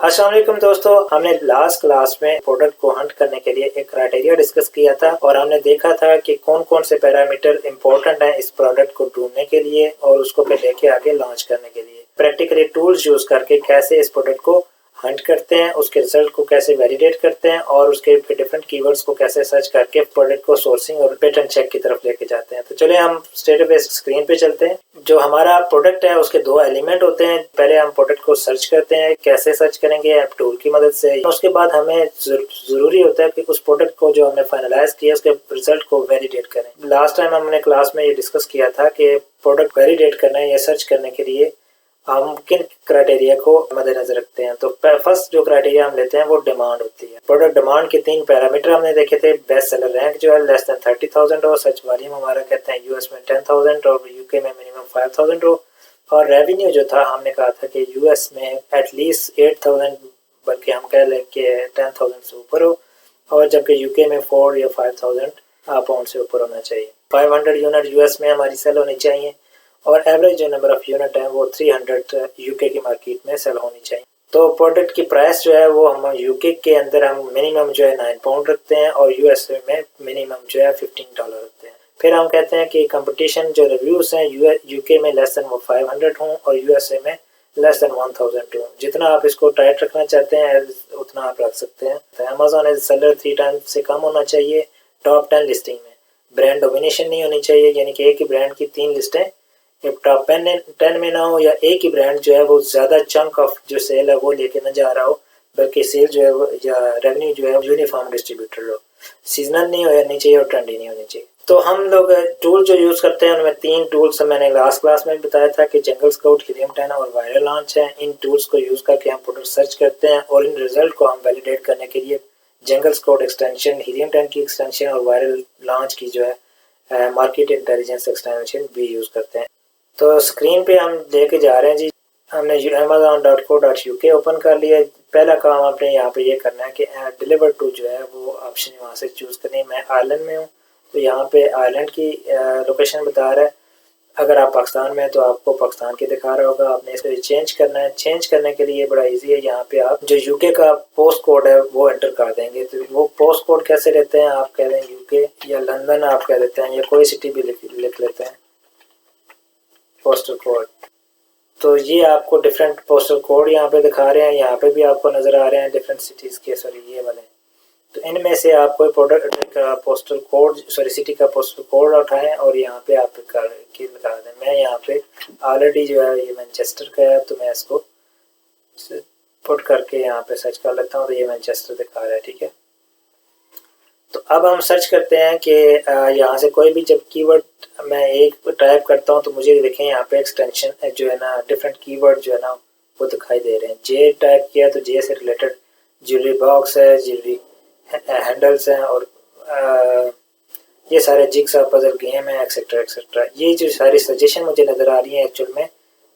अस्सलाम वालेकुम दोस्तों, हमने लास्ट क्लास में प्रोडक्ट को हंट करने के लिए एक क्राइटेरिया डिस्कस किया था और हमने देखा था कि कौन कौन से पैरामीटर इंपॉर्टेंट हैं इस प्रोडक्ट को ढूंढने के लिए और उसको फिर लेके आगे लॉन्च करने के लिए। प्रैक्टिकली टूल्स यूज करके कैसे इस प्रोडक्ट को हंट करते हैं, उसके रिजल्ट को कैसे वैलिडेट करते हैं और उसके डिफरेंट कीवर्ड्स को कैसे सर्च करके प्रोडक्ट को सोर्सिंग और पेटेंट चेक की तरफ लेके जाते हैं। तो चलिए हम स्टेट बाय स्क्रीन पे चलते हैं। जो हमारा प्रोडक्ट है उसके दो एलिमेंट होते हैं। पहले हम प्रोडक्ट को सर्च करते हैं, कैसे सर्च करेंगे, ऐप टूल की मदद से। उसके बाद हमें जरूरी होता है कि उस प्रोडक्ट को जो हमने फाइनलाइज किया उसके रिजल्ट को वैलिडेट करें। लास्ट टाइम हमने क्लास में ये डिस्कस किया था कि प्रोडक्ट वैलिडेट करने या सर्च करने के लिए हम किन क्राइटेरिया को मद्देनजर रखते हैं। तो फर्स्ट जो क्राइटेरिया हम लेते हैं वो डिमांड होती है। प्रोडक्ट डिमांड के 3 पैरामीटर हमने देखे थे। बेस्ट सेलर रैंक जो है लेस देन 30,000 हो, सर्च वॉल्यूम हमारा कहते हैं यूएस में 10,000 और यूके में मिनिमम 5,000 हो, और रेवेन्यू जो था हमने कहा था कि यूएस में एटलीस्ट 8,000 बल्कि हम कह लें कि 10,000 से ऊपर हो, और जबकि यूके में 4 या 5,000 पाउंड से ऊपर होना चाहिए। 500 यूनिट यूएस में हमारी सेल होनी चाहिए और एवरेज जो नंबर ऑफ यूनिट है वो 300 यूके की मार्केट में सेल होनी चाहिए। तो प्रोडक्ट की प्राइस जो है वो हम यूके के अंदर हम मिनिमम जो है 9 पाउंड रखते हैं और यूएसए में मिनिमम जो है $15 रखते हैं। फिर हम कहते हैं कि कंपटीशन जो रिव्यूज हैं यूके में लेस देन 500 हों और यूएसए में लेस देन 1000 हों। जितना आप इसको टाइट रखना चाहते हैं उतना आप रख सकते हैं। तो अमेजोन एज सेलर 3 टाइम्स से कम होना चाहिए। टॉप 10 लिस्टिंग में ब्रांड डोमिनेशन नहीं होनी चाहिए, यानी कि एक ही ब्रांड की 3 लिस्टें एक टॉप 10 में ना हो, या एक ही ब्रांड जो है वो ज्यादा चंक ऑफ जो सेल है वो लेके न जा रहा हो, बल्कि सेल जो है वो या रेवेन्यू जो है यूनिफॉर्म डिस्ट्रीब्यूटर हो। सीजनल नहीं होनी चाहिए और ट्रेंडी नहीं होनी चाहिए। तो हम लोग टूल जो यूज करते हैं उनमें 3 टूल्स मैंने लास्ट क्लास में बताया था कि जंगल स्काउट, हीलियम 10 और वायरल लॉन्च है। इन टूल्स को यूज करके हम प्रोडक्ट सर्च करते हैं और इन रिजल्ट को हम वैलिडेट करने के लिए जंगल स्काउट एक्सटेंशन, हीलियम 10 की एक्सटेंशन और वायरल लॉन्च की जो है मार्केट इंटेलिजेंस एक्सटेंशन भी यूज करते हैं। तो स्क्रीन पे हम लेके जा रहे हैं जी। हमने amazon.co.uk ओपन कर लिया। पहला काम आपने यहाँ पे ये करना है कि डिलीवर टू जो है वो ऑप्शन वहाँ से चूज करनी है। मैं आयरलैंड में हूँ तो यहाँ पे आयरलैंड की लोकेशन बता रहा है। अगर आप पाकिस्तान में हैं तो आपको पाकिस्तान की दिखा रहा होगा। आपने इसे चेंज करना है। चेंज करने के लिए बड़ा इजी है। यहाँ पे आप जो यूके का पोस्ट कोड है वो एंटर कर देंगे। तो वो पोस्ट कोड कैसे लेते हैं, आप कह दें यूके या लंदन आप कह देते हैं, या कोई सिटी भी लिख लेते हैं पोस्टल कोड। तो ये आपको डिफरेंट पोस्टल कोड यहाँ पे दिखा रहे हैं। यहाँ पे भी आपको नजर आ रहे हैं डिफरेंट सिटीज के, सॉरी ये वाले। तो इनमें से आप कोई प्रोडक्ट का पोस्टल कोड, सॉरी सिटी का पोस्टल कोड उठाएं और यहाँ पे आप लगा दें। मैं यहाँ पे ऑलरेडी जो है ये मैनचेस्टर का है तो मैं इसको पुट करके यहाँ पे सर्च कर लेता हूँ। तो ये मैनचेस्टर दिखा रहा है, ठीक है। तो अब हम सर्च करते हैं कि यहाँ से कोई भी जब कीवर्ड मैं एक टाइप करता हूँ तो मुझे देखें यहाँ पे एक्सटेंशन जो है ना, डिफरेंट कीवर्ड जो है ना वो दिखाई दे रहे हैं। जे टाइप किया तो जे से रिलेटेड ज्वेलरी बॉक्स है, ज्वेलरी हैंडल्स हैं और ये सारे जिक्सा पजल गेम है, एक्सेट्रा एक्सेट्रा। ये जो सारी सजेशन मुझे नज़र आ रही है एक्चुअल में,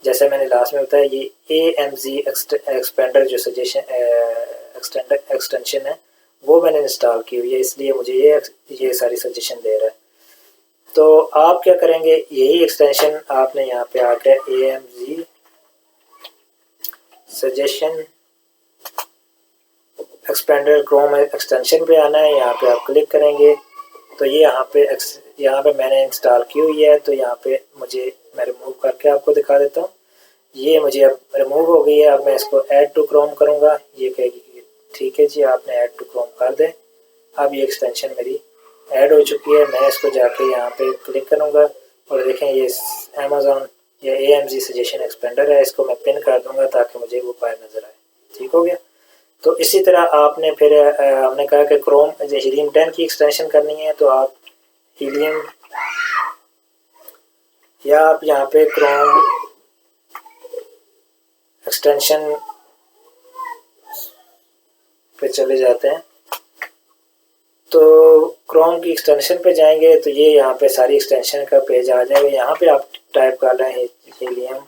जैसे मैंने लास्ट में बताया, ये AMZ एक्सपेंडर जो सजेशन एक्सटेंशन है वो मैंने इंस्टॉल की हुई है, इसलिए मुझे ये सारी सजेशन दे रहा है। तो आप क्या करेंगे, यही एक्सटेंशन आपने यहाँ पे आकर AMZ suggestion expander Chrome extension पे आना है। यहाँ पे आप क्लिक करेंगे तो ये यहाँ पे मैंने इंस्टॉल की हुई है। तो यहाँ पे मैं रिमूव करके आपको दिखा देता हूँ। ये मुझे अब रिमूव हो गई है। अब मैं इसको ऐड टू क्रोम करूँगा। ये कहेगी ठीक है जी, आपने ऐड टू क्रोम कर दें। अब ये एक्सटेंशन मेरी ऐड हो चुकी है। मैं इसको जाके यहाँ पे क्लिक करूँगा और देखें ये अमेजोन या AMZ सजेशन एक्सपेंडर है। इसको मैं पिन कर दूंगा ताकि मुझे वो बाहर नज़र आए। ठीक हो गया। तो इसी तरह आपने फिर हमने कहा कि क्रोम हीलियम 10 की एक्सटेंशन करनी है तो आप हीलियम या आप यहाँ पे क्रोम एक्सटेंशन पे चले जाते हैं। तो क्रोम की एक्सटेंशन पे जाएंगे तो ये यहाँ पे सारी एक्सटेंशन का पेज आ जाएगा। यहाँ पे आप टाइप कर रहे हैं हीलियम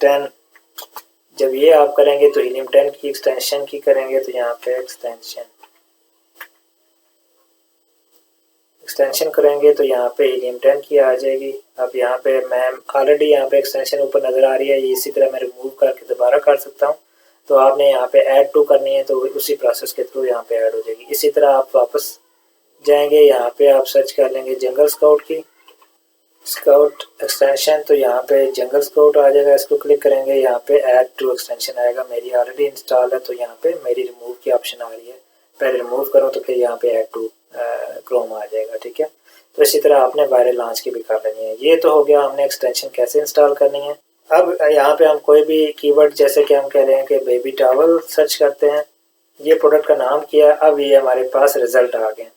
10। जब ये आप करेंगे तो हीलियम 10 की एक्सटेंशन की करेंगे तो यहाँ पे एक्सटेंशन करेंगे तो यहाँ पे हीलियम 10 की आ जाएगी। अब यहाँ पे मैं ऑलरेडी यहाँ पे एक्सटेंशन ऊपर नज़र आ रही है। ये इसी तरह मैं रिमूव करके दोबारा कर सकता हूँ। तो आपने यहाँ पे ऐड टू करनी है, तो उसी प्रोसेस के थ्रू यहाँ पे ऐड हो जाएगी। इसी तरह आप वापस जाएंगे, यहाँ पे आप सर्च कर लेंगे जंगल स्काउट की, स्काउट एक्सटेंशन, तो यहाँ पे जंगल स्काउट आ जाएगा। इसको क्लिक करेंगे, यहाँ पे ऐड टू एक्सटेंशन आएगा। मेरी ऑलरेडी इंस्टॉल है तो यहाँ पे मेरी रिमूव की ऑप्शन आ रही है, पहले रिमूव करूँ तो फिर यहाँ पे ऐड टू क्रोम आ जाएगा। ठीक है, तो इसी तरह आपने वायरल लॉन्च की भी कर लेनी है। ये तो हो गया हमने एक्सटेंशन कैसे इंस्टॉल करनी है। अब यहाँ पे हम कोई भी कीवर्ड, जैसे कि हम कह रहे हैं कि बेबी टॉवल सर्च करते हैं, ये प्रोडक्ट का नाम किया, अब ये हमारे पास रिजल्ट आ गए।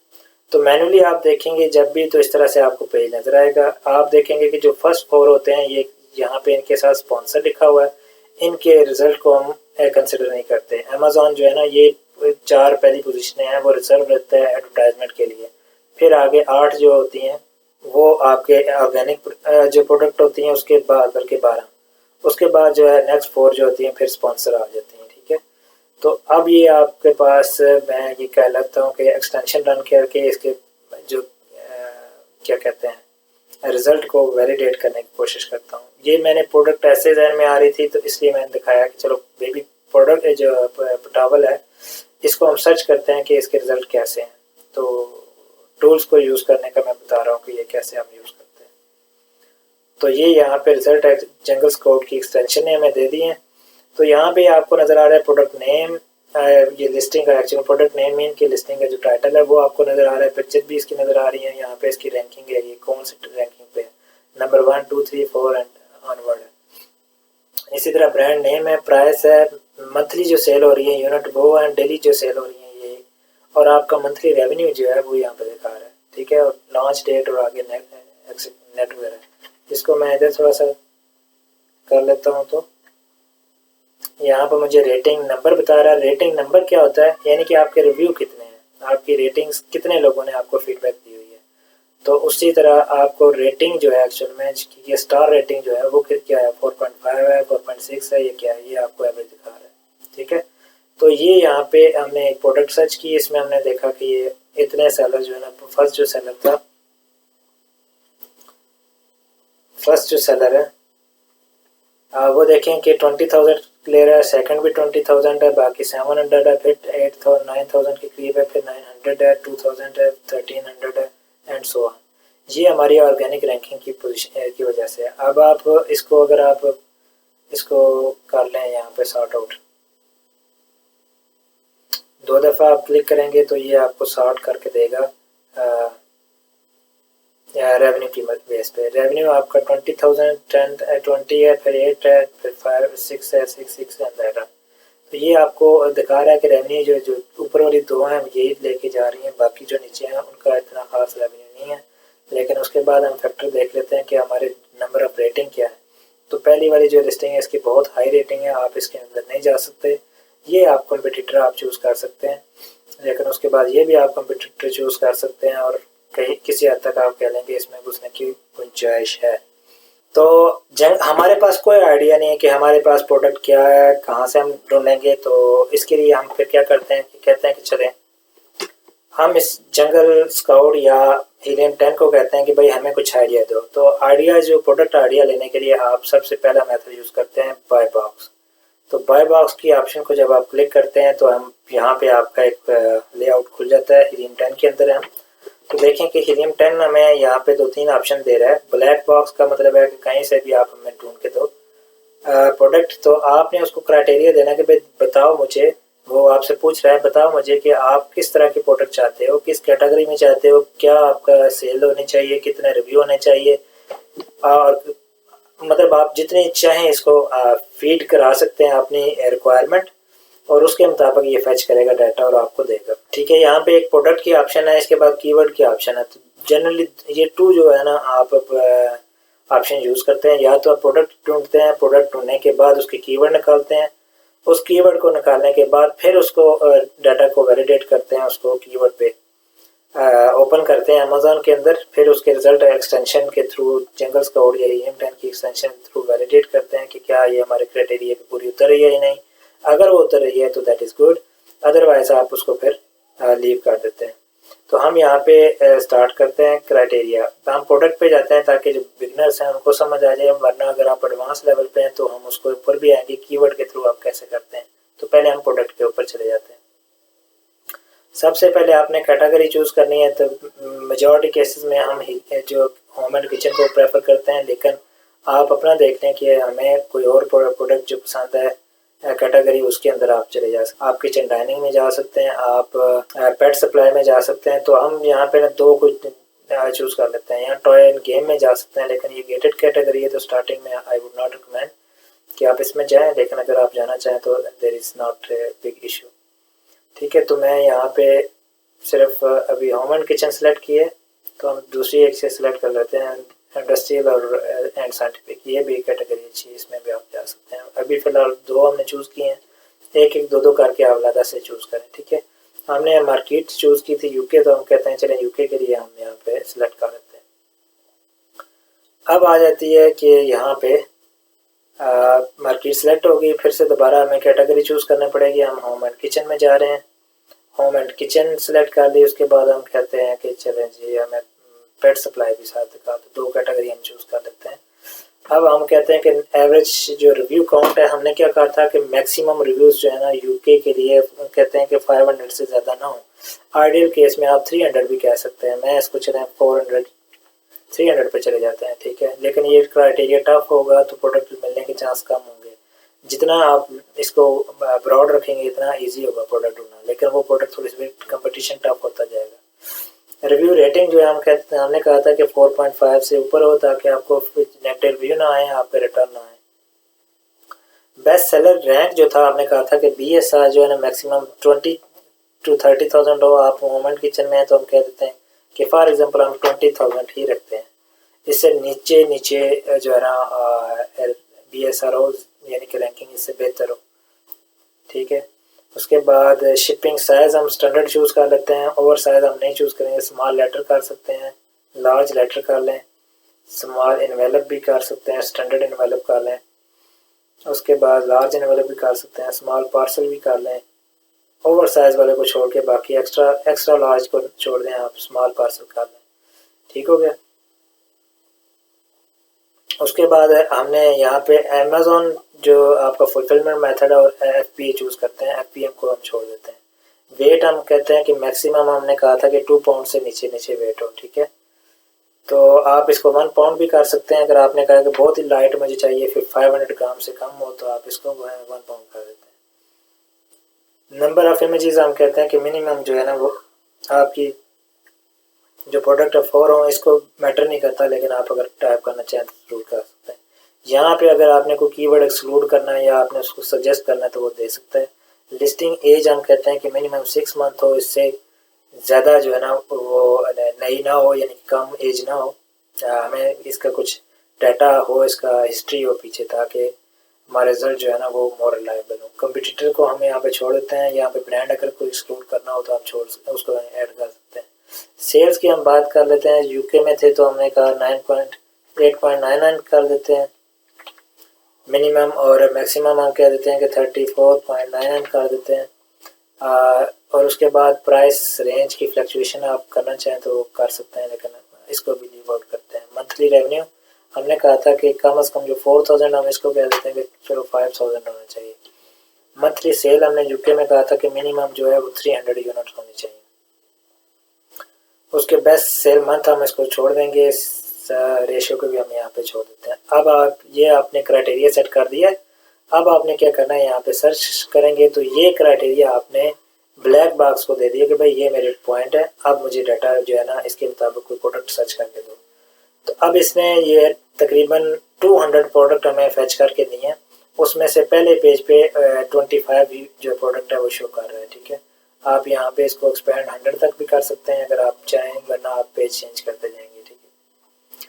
तो मैनुअली आप देखेंगे जब भी तो इस तरह से आपको पेज नजर आएगा। आप देखेंगे कि जो फर्स्ट 4 होते हैं ये यहाँ पे इनके साथ स्पॉन्सर लिखा हुआ है, इनके रिजल्ट को हम कंसिडर नहीं करते। अमेजोन जो है ना, ये 4 पहली पोजीशन है वो रिजर्व रहता है एडवर्टाइजमेंट के लिए। फिर आगे 8 जो होती हैं वो आपके ऑर्गेनिक जो प्रोडक्ट होती हैं, उसके बाद बल्कि 12, उसके बाद जो है नेक्स्ट 4 जो होती हैं फिर स्पॉन्सर आ जाती हैं। ठीक है, तो अब ये आपके पास मैं ये कह लेता हूँ कि एक्सटेंशन रन करके इसके जो क्या कहते हैं रिजल्ट को वैलिडेट करने की कोशिश करता हूँ। ये मैंने प्रोडक्ट ऐसे जहन में आ रही थी तो इसलिए मैंने दिखाया कि चलो बेबी प्रोडक्ट जो टॉवल है इसको हम सर्च करते हैं कि इसके रिजल्ट कैसे हैं। तो टूल्स को यूज़ करने का मैं बता रहा हूँ कि ये कैसे हम यूज़ करते हैं। तो ये यहाँ पे रिजल्ट है, जंगल स्काउट की एक्सटेंशन ने हमें दे दी है। तो यहाँ पे आपको नज़र आ रहा है प्रोडक्ट नेम, ये लिस्टिंग का एक्चुअल प्रोडक्ट नेम मीन की लिस्टिंग का जो टाइटल है वो आपको नज़र आ रहा है। पिक्चर भी इसकी नज़र आ रही है। यहाँ पे इसकी रैंकिंग है, ये कौन सी रैंकिंग पे है, नंबर 1 2 3 4 एंड ऑनवर्ड है। इसी तरह ब्रांड नेम है, प्राइस है, मंथली जो सेल हो रही है यूनिट वो है, डेली जो सेल हो रही है ये, और आपका मंथली रेवेन्यू जो है वो यहाँ पे दिखा रहा है। ठीक है, और लॉन्च डेट और आगे नेट वगैरह। इसको मैं इधर थोड़ा सा कर लेता हूँ। तो यहाँ पर मुझे रेटिंग नंबर बता रहा है। रेटिंग नंबर क्या होता है, यानी कि आपके रिव्यू कितने हैं, आपकी रेटिंग्स कितने लोगों ने आपको फीडबैक दी हुई है। तो उसी तरह आपको रेटिंग जो है एक्चुअल में ये स्टार रेटिंग जो है वो क्या है, 4.5 है, 4.6 है, ये क्या है, ये आपको एवरेज दिखा रहा है। ठीक है, तो ये यहाँ पे हमने एक प्रोडक्ट सर्च की, इसमें हमने देखा कि ये इतने सेलर जो है ना, फर्स्ट जो सेलर है वो देखें कि 20,000 क्लियर है, सेकंड भी 20,000 है, बाकी 700 है, फिर 8,000 9,000 के करीब है, फिर 900 है, 2,000 है, 1,300 है एंड सो ऑन। ये हमारी ऑर्गेनिक रैंकिंग की पोजीशन की वजह से। अब आप इसको अगर आप इसको कर लें यहाँ पे सॉर्ट आउट, 2 दफ़ा आप क्लिक करेंगे तो ये आपको सॉर्ट करके देगा रेवेन्यू की बेस पे। रेवेन्यू आपका 20,000 20 है, फिर 8 है, फिर 5 6 है, 6 एंड दैट। तो ये आपको दिखा रहा है कि रेवेन्यू जो ऊपर वाली 2 हैं यही लेके जा रही हैं, बाकी जो नीचे हैं उनका इतना खास रेवेन्यू नहीं है। लेकिन उसके बाद हम फैक्टर देख लेते हैं कि हमारे नंबर ऑफ रेटिंग क्या है। तो पहली वाली जो लिस्टिंग है इसकी बहुत हाई रेटिंग है, आप इसके अंदर नहीं जा सकते। ये आप कंपटीटर आप चूज़ कर सकते हैं, लेकिन उसके बाद ये भी आप कंपटीटर चूज़ कर सकते हैं और कहीं किसी हद तक आप कह लेंगे इसमें घुसने की गुंजाइश है। तो हमारे पास कोई आइडिया नहीं है कि हमारे पास प्रोडक्ट क्या है, कहाँ से हम ढूंढेंगे। तो इसके लिए हम फिर क्या करते हैं कि कहते हैं कि चलें हम इस जंगल स्काउट या हीलियम 10 को कहते हैं कि भाई हमें कुछ आइडिया दो। तो आइडिया जो प्रोडक्ट आइडिया लेने के लिए आप सबसे पहला मेथड यूज़ करते हैं बाय बॉक्स। तो बाय बॉक्स की ऑप्शन को जब आप क्लिक करते हैं तो हम यहाँ पे आपका एक लेआउट खुल जाता है। हीलियम 10 के अंदर हम तो देखें कि हीलियम 10 हमें यहाँ पे 2-3 ऑप्शन दे रहा है। ब्लैक बॉक्स का मतलब है कि कहीं से भी आप हमें ढूंढ के दो प्रोडक्ट। तो आपने उसको क्राइटेरिया देना कि भाई बताओ मुझे, वो आपसे पूछ रहा है बताओ मुझे कि आप किस तरह की प्रोडक्ट चाहते हो, किस कैटेगरी में चाहते हो, क्या आपका सेल होनी चाहिए, कितने रिव्यू होने चाहिए, और मतलब आप जितनी चाहें इसको फीड करा सकते हैं अपनी रिक्वायरमेंट, और उसके मुताबिक ये फैच करेगा डाटा और आपको देगा। ठीक है, यहाँ पे एक प्रोडक्ट की ऑप्शन है, इसके बाद कीवर्ड की ऑप्शन है। तो जनरली ये 2 जो है ना आप ऑप्शन यूज़ करते हैं। या तो आप प्रोडक्ट ढूंढते हैं, प्रोडक्ट ढूंढने के बाद उसके कीवर्ड निकालते हैं, उस कीवर्ड को निकालने के बाद फिर उसको डाटा को वैलिडेट करते हैं, उसको कीवर्ड पे ओपन करते हैं अमेजोन के अंदर, फिर उसके रिजल्ट एक्सटेंशन के थ्रू जंगल स्काउट या हीलियम 10 की एक्सटेंशन के थ्रू वैलिडेट करते हैं कि क्या ये हमारे क्राइटेरिया पे पूरी उतर रही है या नहीं। अगर वो उतर रही है तो दैट इज़ गुड, अदरवाइज आप उसको फिर लीव कर देते हैं। तो हम यहाँ पे स्टार्ट करते हैं क्राइटेरिया। हम प्रोडक्ट पे जाते हैं ताकि जो बिगनर्स हैं उनको समझ आ जाए, वरना अगर आप एडवांस लेवल पे हैं तो हम उसको ऊपर भी आएंगे कीवर्ड के थ्रू आप कैसे करते हैं तो पहले हम प्रोडक्ट के ऊपर चले जाते हैं। सबसे पहले आपने कैटेगरी चूज़ करनी है। तो मेजॉरिटी केसेस में हम जो होम एंड किचन को प्रेफर करते हैं, लेकिन आप अपना देख लें कि हमें कोई और प्रोडक्ट जो पसंद है कैटेगरी, उसके अंदर आप चले जा सकते हैं। आप किचन डाइनिंग में जा सकते हैं, आप पेट सप्लाई में जा सकते हैं। तो हम यहाँ पे ना दो कुछ चूज़ कर लेते हैं। यहाँ टॉय एंड गेम में जा सकते हैं, लेकिन ये गेटेड कैटेगरी है तो स्टार्टिंग में आई वुड नॉट रिकमेंड कि आप इसमें जाएं, लेकिन अगर आप जाना चाहें तो there is not big issue. ठीक है, तो मैं यहाँ पे सिर्फ अभी होम एंड किचन सेलेक्ट किए, तो हम दूसरी एक से सिलेक्ट कर लेते हैं इंडस्ट्रियल और एंड साइंटिफिक। ये भी कैटेगरी अच्छी है, इसमें भी आप जा सकते हैं। अभी फ़िलहाल दो हमने चूज़ किए हैं, एक एक दो दो करके आप आलादा से चूज़ करें। ठीक है, हमने मार्केट चूज़ की थी यूके, तो हम कहते हैं चलें यूके के लिए हम यहाँ पे सिलेक्ट कर लेते हैं। अब आ जाती है कि यहाँ पे मार्केट सेलेक्ट होगी, फिर से दोबारा हमें कैटेगरी चूज़ करना पड़ेगी। हम होम एंड किचन में जा रहे हैं, होम एंड किचन सेलेक्ट कर ली। उसके बाद हम कहते हैं कि चलें जी हमें पेट सप्लाई भी साथ दिखा, तो दो कैटेगरी हम चूज़ कर लेते हैं। अब हम कहते हैं कि एवरेज जो रिव्यू काउंट है, हमने क्या कहा था कि मैक्सिमम रिव्यूज़ जो है ना यूके के लिए कहते हैं कि 500 से ज़्यादा ना हो। आइडियल केस में आप 300 भी कह सकते हैं। मैं इसको चलें 400 300 पे चले जाते हैं। ठीक है, लेकिन ये क्राइटेरिया टफ होगा तो प्रोडक्ट मिलने के चांस कम होंगे। जितना आप इसको ब्रॉड रखेंगे इतना इजी होगा प्रोडक्ट ढूंढना, लेकिन वो प्रोडक्ट थोड़ी सी कंपटीशन टफ होता जाएगा। रिव्यू रेटिंग जो है हमने कहा था कि 4.5 से ऊपर हो, ताकि आपको नेगेटिव रिव्यू ना आए, आपके रिटर्न ना आए। बेस्ट सेलर रैंक जो था, हमने कहा था कि BSR जो है ना मैक्सिमम 20 to 30,000 हो। आप होम एंड किचन में है तो हम कह देते हैं कि फॉर एग्जांपल हम 20,000 ही रखते हैं। इससे नीचे नीचे जो है ना BSR हो, यानी कि रैंकिंग इससे बेहतर हो। ठीक है, उसके बाद शिपिंग साइज़ हम स्टैंडर्ड चूज़ कर लेते हैं, ओवर साइज़ हम नहीं चूज़ करेंगे। स्मॉल लेटर कर सकते हैं, लार्ज लेटर कर लें, स्मॉल इन्वेलप भी कर सकते हैं, स्टैंडर्ड इन्वेलप कर लें। उसके बाद लार्ज इन्वेलप भी कर सकते हैं, स्मॉल पार्सल भी कर लें। ओवर साइज़ वाले को छोड़ के बाकी एक्स्ट्रा लार्ज को छोड़ दें, आप स्मॉल पार्सल कर लें। ठीक हो गया। उसके बाद हमने यहाँ पे अमेज़ॉन जो आपका फुलफिलमेंट मेथड है और FBA चूज़ करते हैं, FBM को हम छोड़ देते हैं। वेट हम कहते हैं कि मैक्सिमम हमने कहा था कि 2 पाउंड से नीचे नीचे वेट हो। ठीक है, तो आप इसको 1 पाउंड भी कर सकते हैं। अगर आपने कहा कि बहुत ही लाइट मुझे चाहिए, फिर 500 ग्राम से कम हो, तो आप इसको 1 पाउंड कर देते हैं। नंबर ऑफ़ इमेजेस हम कहते हैं कि मिनिमम जो है ना वो आपकी जो प्रोडक्ट है 4 हो। इसको मैटर नहीं करता, लेकिन आप अगर टाइप करना चाहें तो एक्सक्लूड कर सकते हैं। यहाँ पे अगर आपने कोई कीवर्ड एक्सक्लूड करना है या आपने उसको सजेस्ट करना है तो वो दे सकता है। लिस्टिंग एज हम कहते हैं कि मिनिमम 6 मंथ हो, इससे ज़्यादा जो है ना वो नई ना हो, यानी कम एज ना हो। हमें इसका कुछ डाटा हो, इसका हिस्ट्री हो पीछे, ताकि हमारा रिजल्ट जो है ना वो मोर रिलायबल हो। कंपटीटर को हम यहाँ पे छोड़ देते हैं। यहाँ पे ब्रांड अगर कोई एक्सक्लूड करना हो तो आप छोड़ सकते हैं, उसको ऐड कर सकते हैं। सेल्स की हम बात कर लेते हैं। यूके में थे तो हमने कहा 8.99 कर देते हैं मिनिमम, और मैक्सिमम हम कह देते हैं कि 34.99 कर देते हैं। और उसके बाद प्राइस रेंज की फ्लक्चुएशन आप करना चाहें तो कर सकते हैं, लेकिन इसको भी लीव आउट करते हैं। मंथली रेवेन्यू हमने कहा था कि कम से कम जो 4,000 हम इसको कह देते हैं कि चलो 5,000 होना चाहिए। मंथली सेल हमने यूके में कहा था कि मिनिमम जो है वो 300 यूनिट होनी चाहिए। उसके बेस्ट सेल मंथ हम इसको छोड़ देंगे, इस रेशियो को भी हम यहाँ पे छोड़ देते हैं। अब आप ये आपने क्राइटेरिया सेट कर दिया है। अब आपने क्या करना है, यहाँ पे सर्च करेंगे तो ये क्राइटेरिया आपने ब्लैक बॉक्स को दे दिया कि भाई ये मेरे पॉइंट है, अब मुझे डाटा जो है ना इसके मुताबिक कोई प्रोडक्ट सर्च करके दो। तो अब इसने ये तकरीबन 200 प्रोडक्ट हमें फैच करके दिए हैं। उसमें से पहले पेज पे 25 जो प्रोडक्ट है वो शो कर रहा है। ठीक है, आप यहाँ पे इसको एक्सपेंड 100 तक भी कर सकते हैं अगर आप चाहें, वरना आप पेज चेंज करते जाएंगे। ठीक है,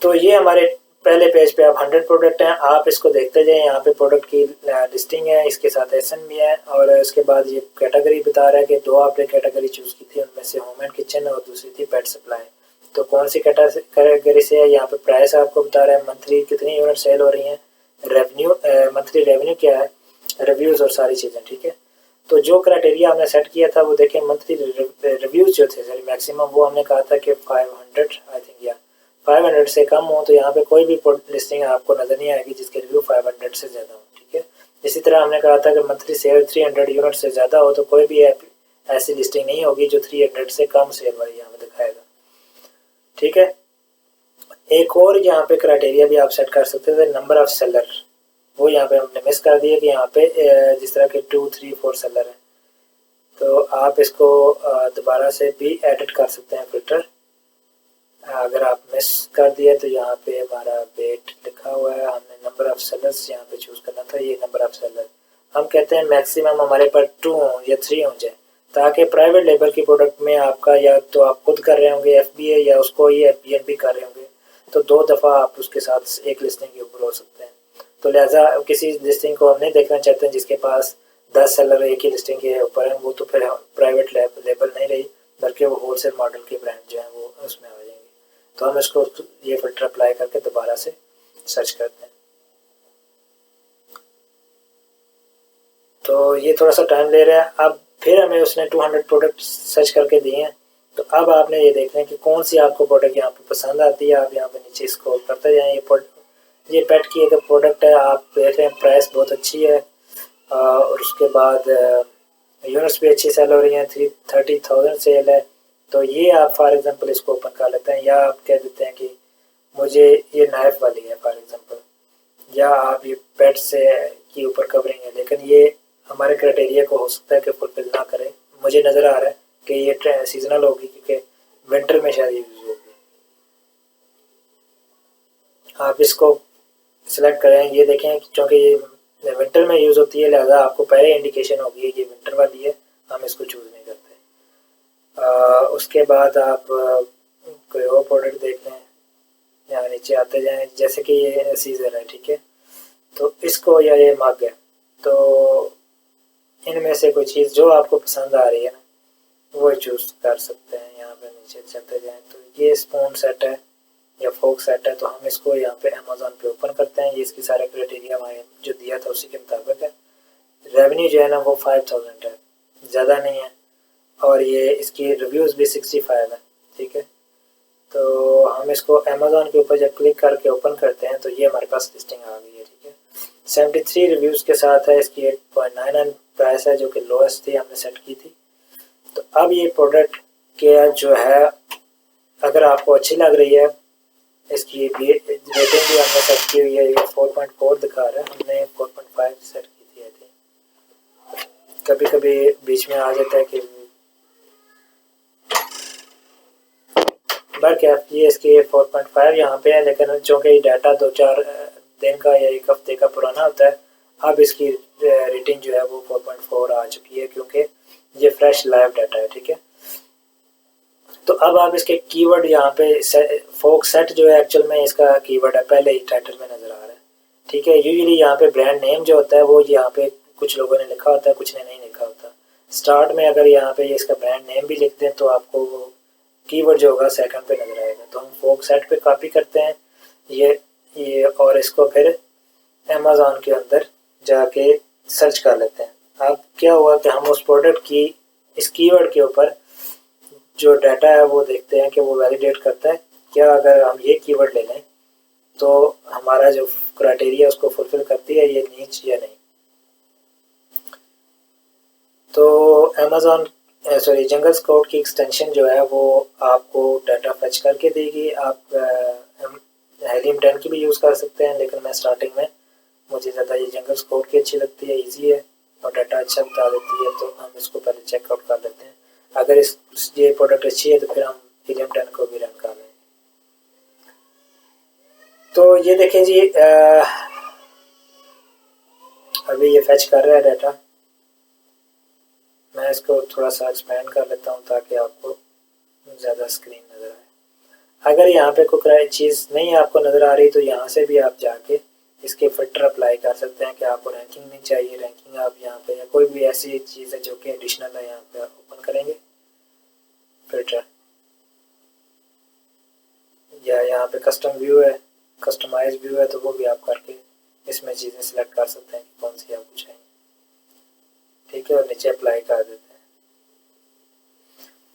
तो ये हमारे पहले पेज पे आप 100 प्रोडक्ट हैं, आप इसको देखते जाएं। यहाँ पे प्रोडक्ट की लिस्टिंग है, इसके साथ SN भी है, और इसके बाद ये कैटेगरी बता रहा है कि दो आपने कैटेगरी चूज़ की थी, उनमें से होम एंड किचन और दूसरी थी पेट सप्लाई। तो कौन सी कैटेगरी से है, यहाँ पे प्राइस आपको बता रहा है, मंथली कितनी यूनिट सेल हो रही हैं, रेवेन्यू मंथली रेवेन्यू क्या है, रिव्यूज़ और सारी चीज़ें। ठीक है, तो जो क्राइटेरिया हमने सेट किया था वो देखें, मंथली रिव्यूज़ जो थे सॉरी मैक्सिमम, वो हमने कहा था कि 500 आई थिंक या 500 से कम हो। तो यहाँ पे कोई भी लिस्टिंग आपको नज़र नहीं आएगी जिसके रिव्यू 500 से ज़्यादा हो। ठीक है, इसी तरह हमने कहा था कि मंथली सेल 300 यूनिट से ज़्यादा हो तो कोई भी ऐसी लिस्टिंग नहीं होगी जो 300 से कम सेल वाली यहाँ पे दिखाएगा। ठीक है, एक और यहाँ पे क्राइटेरिया भी आप सेट कर सकते थे, नंबर ऑफ सेलर, वो यहाँ पे हमने मिस कर दिया कि यहाँ पे जिस तरह के 2, 3, 4 सेलर हैं तो आप इसको दोबारा से भी एडिट कर सकते हैं फिल्टर। अगर आप मिस कर दिया तो यहाँ पे हमारा वेट लिखा हुआ है, हमने नंबर ऑफ सेलर्स यहाँ पे चूज करना था, ये नंबर ऑफ सेलर हम कहते हैं मैक्सिमम हमारे पास 2 हों या 3 हो जाए, ताकि प्राइवेट लेबर की प्रोडक्ट में आपका या तो आप खुद कर रहे होंगे FBA या उसको ये FBN भी कर रहे होंगे तो 2 दफ़ा आप उसके साथ एक लिस्टिंग के ऊपर हो सकते हैं। तो लिहाजा किसी लिस्टिंग को हम नहीं देखना चाहते हैं जिसके पास 10 सेलर एक ही लिस्टिंग के ऊपर हैं, वो तो फिर प्राइवेट लेबल नहीं रही बल्कि वो होलसेल मॉडल के ब्रांड जो हैं वो उसमें आ जाएंगे। तो हम इसको ये फिल्टर अप्लाई करके दोबारा से सर्च करते हैं। तो ये थोड़ा सा टाइम ले रहा है। अब फिर हमें उसने 200 प्रोडक्ट सर्च करके दिए हैं, तो अब आपने ये देखना है कि कौन सी आपको प्रोडक्ट यहाँ पे पसंद आती है। आप यहाँ पे नीचे स्क्रॉल करते जाएं। ये पेट की एक प्रोडक्ट है, आप देख रहे हैं प्राइस बहुत अच्छी है और उसके बाद यूनिट्स भी अच्छी सेल हो रही हैं, 30,000 सेल है। तो ये आप फॉर एग्जांपल इसको ओपन कर लेते हैं, या आप कह देते हैं कि मुझे ये नाइफ वाली है फॉर एग्जांपल, या आप ये पेट से के ऊपर कवरिंग है, लेकिन ये हमारे क्राइटेरिया को हो सकता है कि फुलफिल ना करे। मुझे नज़र आ रहा है कि ये सीजनल होगी क्योंकि विंटर में शायद यूज़ होगी। आप इसको सिलेक्ट करें, ये देखें क्योंकि ये विंटर में यूज़ होती है लिहाजा आपको पहले इंडिकेशन होगी ये विंटर वाली है, हम इसको चूज़ नहीं करते। उसके बाद आप कोई और प्रोडक्ट देख लें, यहाँ नीचे आते जाएं, जैसे कि ये सीजर है, ठीक है, तो इसको या ये मग है, तो इनमें से कोई चीज़ जो आपको पसंद आ रही है ना वो चूज़ कर सकते हैं। यहाँ पे नीचे चलते जाएं तो ये स्पून सेट है या फोक सेट है, तो हम इसको यहाँ पे अमेज़ॉन पे ओपन करते हैं। ये इसकी सारे क्राइटेरिया हमारे जो दिया था उसी के मुताबिक है। रेवेन्यू जो है ना वो 5000 है, ज़्यादा नहीं है, और ये इसकी रिव्यूज़ भी 65 है, ठीक है। तो हम इसको अमेज़ॉन के ऊपर जब क्लिक करके ओपन करते हैं तो ये हमारे पास लिस्टिंग आ गई है, ठीक है। 73 रिव्यूज़ के साथ है, इसकी 8.99 प्राइस है जो कि लोएस्ट थी, हमने सेट की थी। तो अब ये प्रोडक्ट के जो है अगर आपको अच्छी लग रही है, इसकी रेटिंग भी हमने सेट की हुई है, ये 4.4 दिखा रहा है, हमने 4.5 सेट की थी आई थिंक। कभी कभी बीच में आ जाता है कि बार क्या ये इसके 4.5 यहाँ पे है, लेकिन चूँकि डाटा 2-4 दिन का या 1 हफ्ते का पुराना होता है, अब इसकी रेटिंग जो है वो 4.4 आ चुकी है क्योंकि ये फ्रेश लाइव डाटा है, ठीक है। तो अब आप इसके कीवर्ड यहाँ पे फोक सेट जो है एक्चुअल में इसका कीवर्ड है, पहले ही टाइटल में नज़र आ रहा है, ठीक है। यूजुअली यहाँ पे ब्रांड नेम जो होता है वो यहाँ पे कुछ लोगों ने लिखा होता है, कुछ ने नहीं लिखा होता। स्टार्ट में अगर यहाँ पे इसका ब्रांड नेम भी लिख दें तो आपको वो कीवर्ड जो होगा सेकंड पे नज़र आएगा। तो हम फोक सेट पे कॉपी करते हैं ये और इसको फिर अमेज़ॉन के अंदर जाके सर्च कर लेते हैं। अब क्या हुआ कि हम उस प्रोडक्ट की इस कीवर्ड के ऊपर जो डाटा है वो देखते हैं कि वो वैलिडेट करता है क्या। अगर हम ये कीवर्ड ले लें तो हमारा जो क्राइटेरिया उसको फुलफिल करती है ये नीच या नहीं। तो अमेज़ॉन जंगल स्काउट की एक्सटेंशन जो है वो आपको डाटा फैच करके देगी। आप हेलियम 10 की भी यूज़ कर सकते हैं, लेकिन मैं स्टार्टिंग में मुझे ज़्यादा ये जंगल स्काउट की अच्छी लगती है, इजी है और डाटा अच्छा बता देती है, तो हम इसको पहले चेकआउट कर लेते हैं। अगर ये प्रोडक्ट अच्छी है तो फिर हम हेलियम 10 को भी रन कर लें। तो ये देखें जी, अभी ये फैच कर रहा है डाटा। मैं इसको थोड़ा सा एक्सपेंड कर लेता हूँ ताकि आपको ज़्यादा स्क्रीन नज़र आए। अगर यहाँ पे कोई चीज़ नहीं आपको नज़र आ रही तो यहाँ से भी आप जाके इसके फिल्टर अप्लाई कर सकते हैं कि आपको रैंकिंग नहीं चाहिए। रैंकिंग आप यहाँ पे या कोई भी ऐसी चीज़ है जो कि एडिशनल है यहाँ पे ओपन करेंगे फिल्टर, या यहाँ पे कस्टम व्यू है, कस्टमाइज व्यू है, तो वो भी आप करके इसमें चीज़ें सिलेक्ट कर सकते हैं कि कौन सी आपको चाहिए, ठीक है, और नीचे अप्लाई कर देते हैं।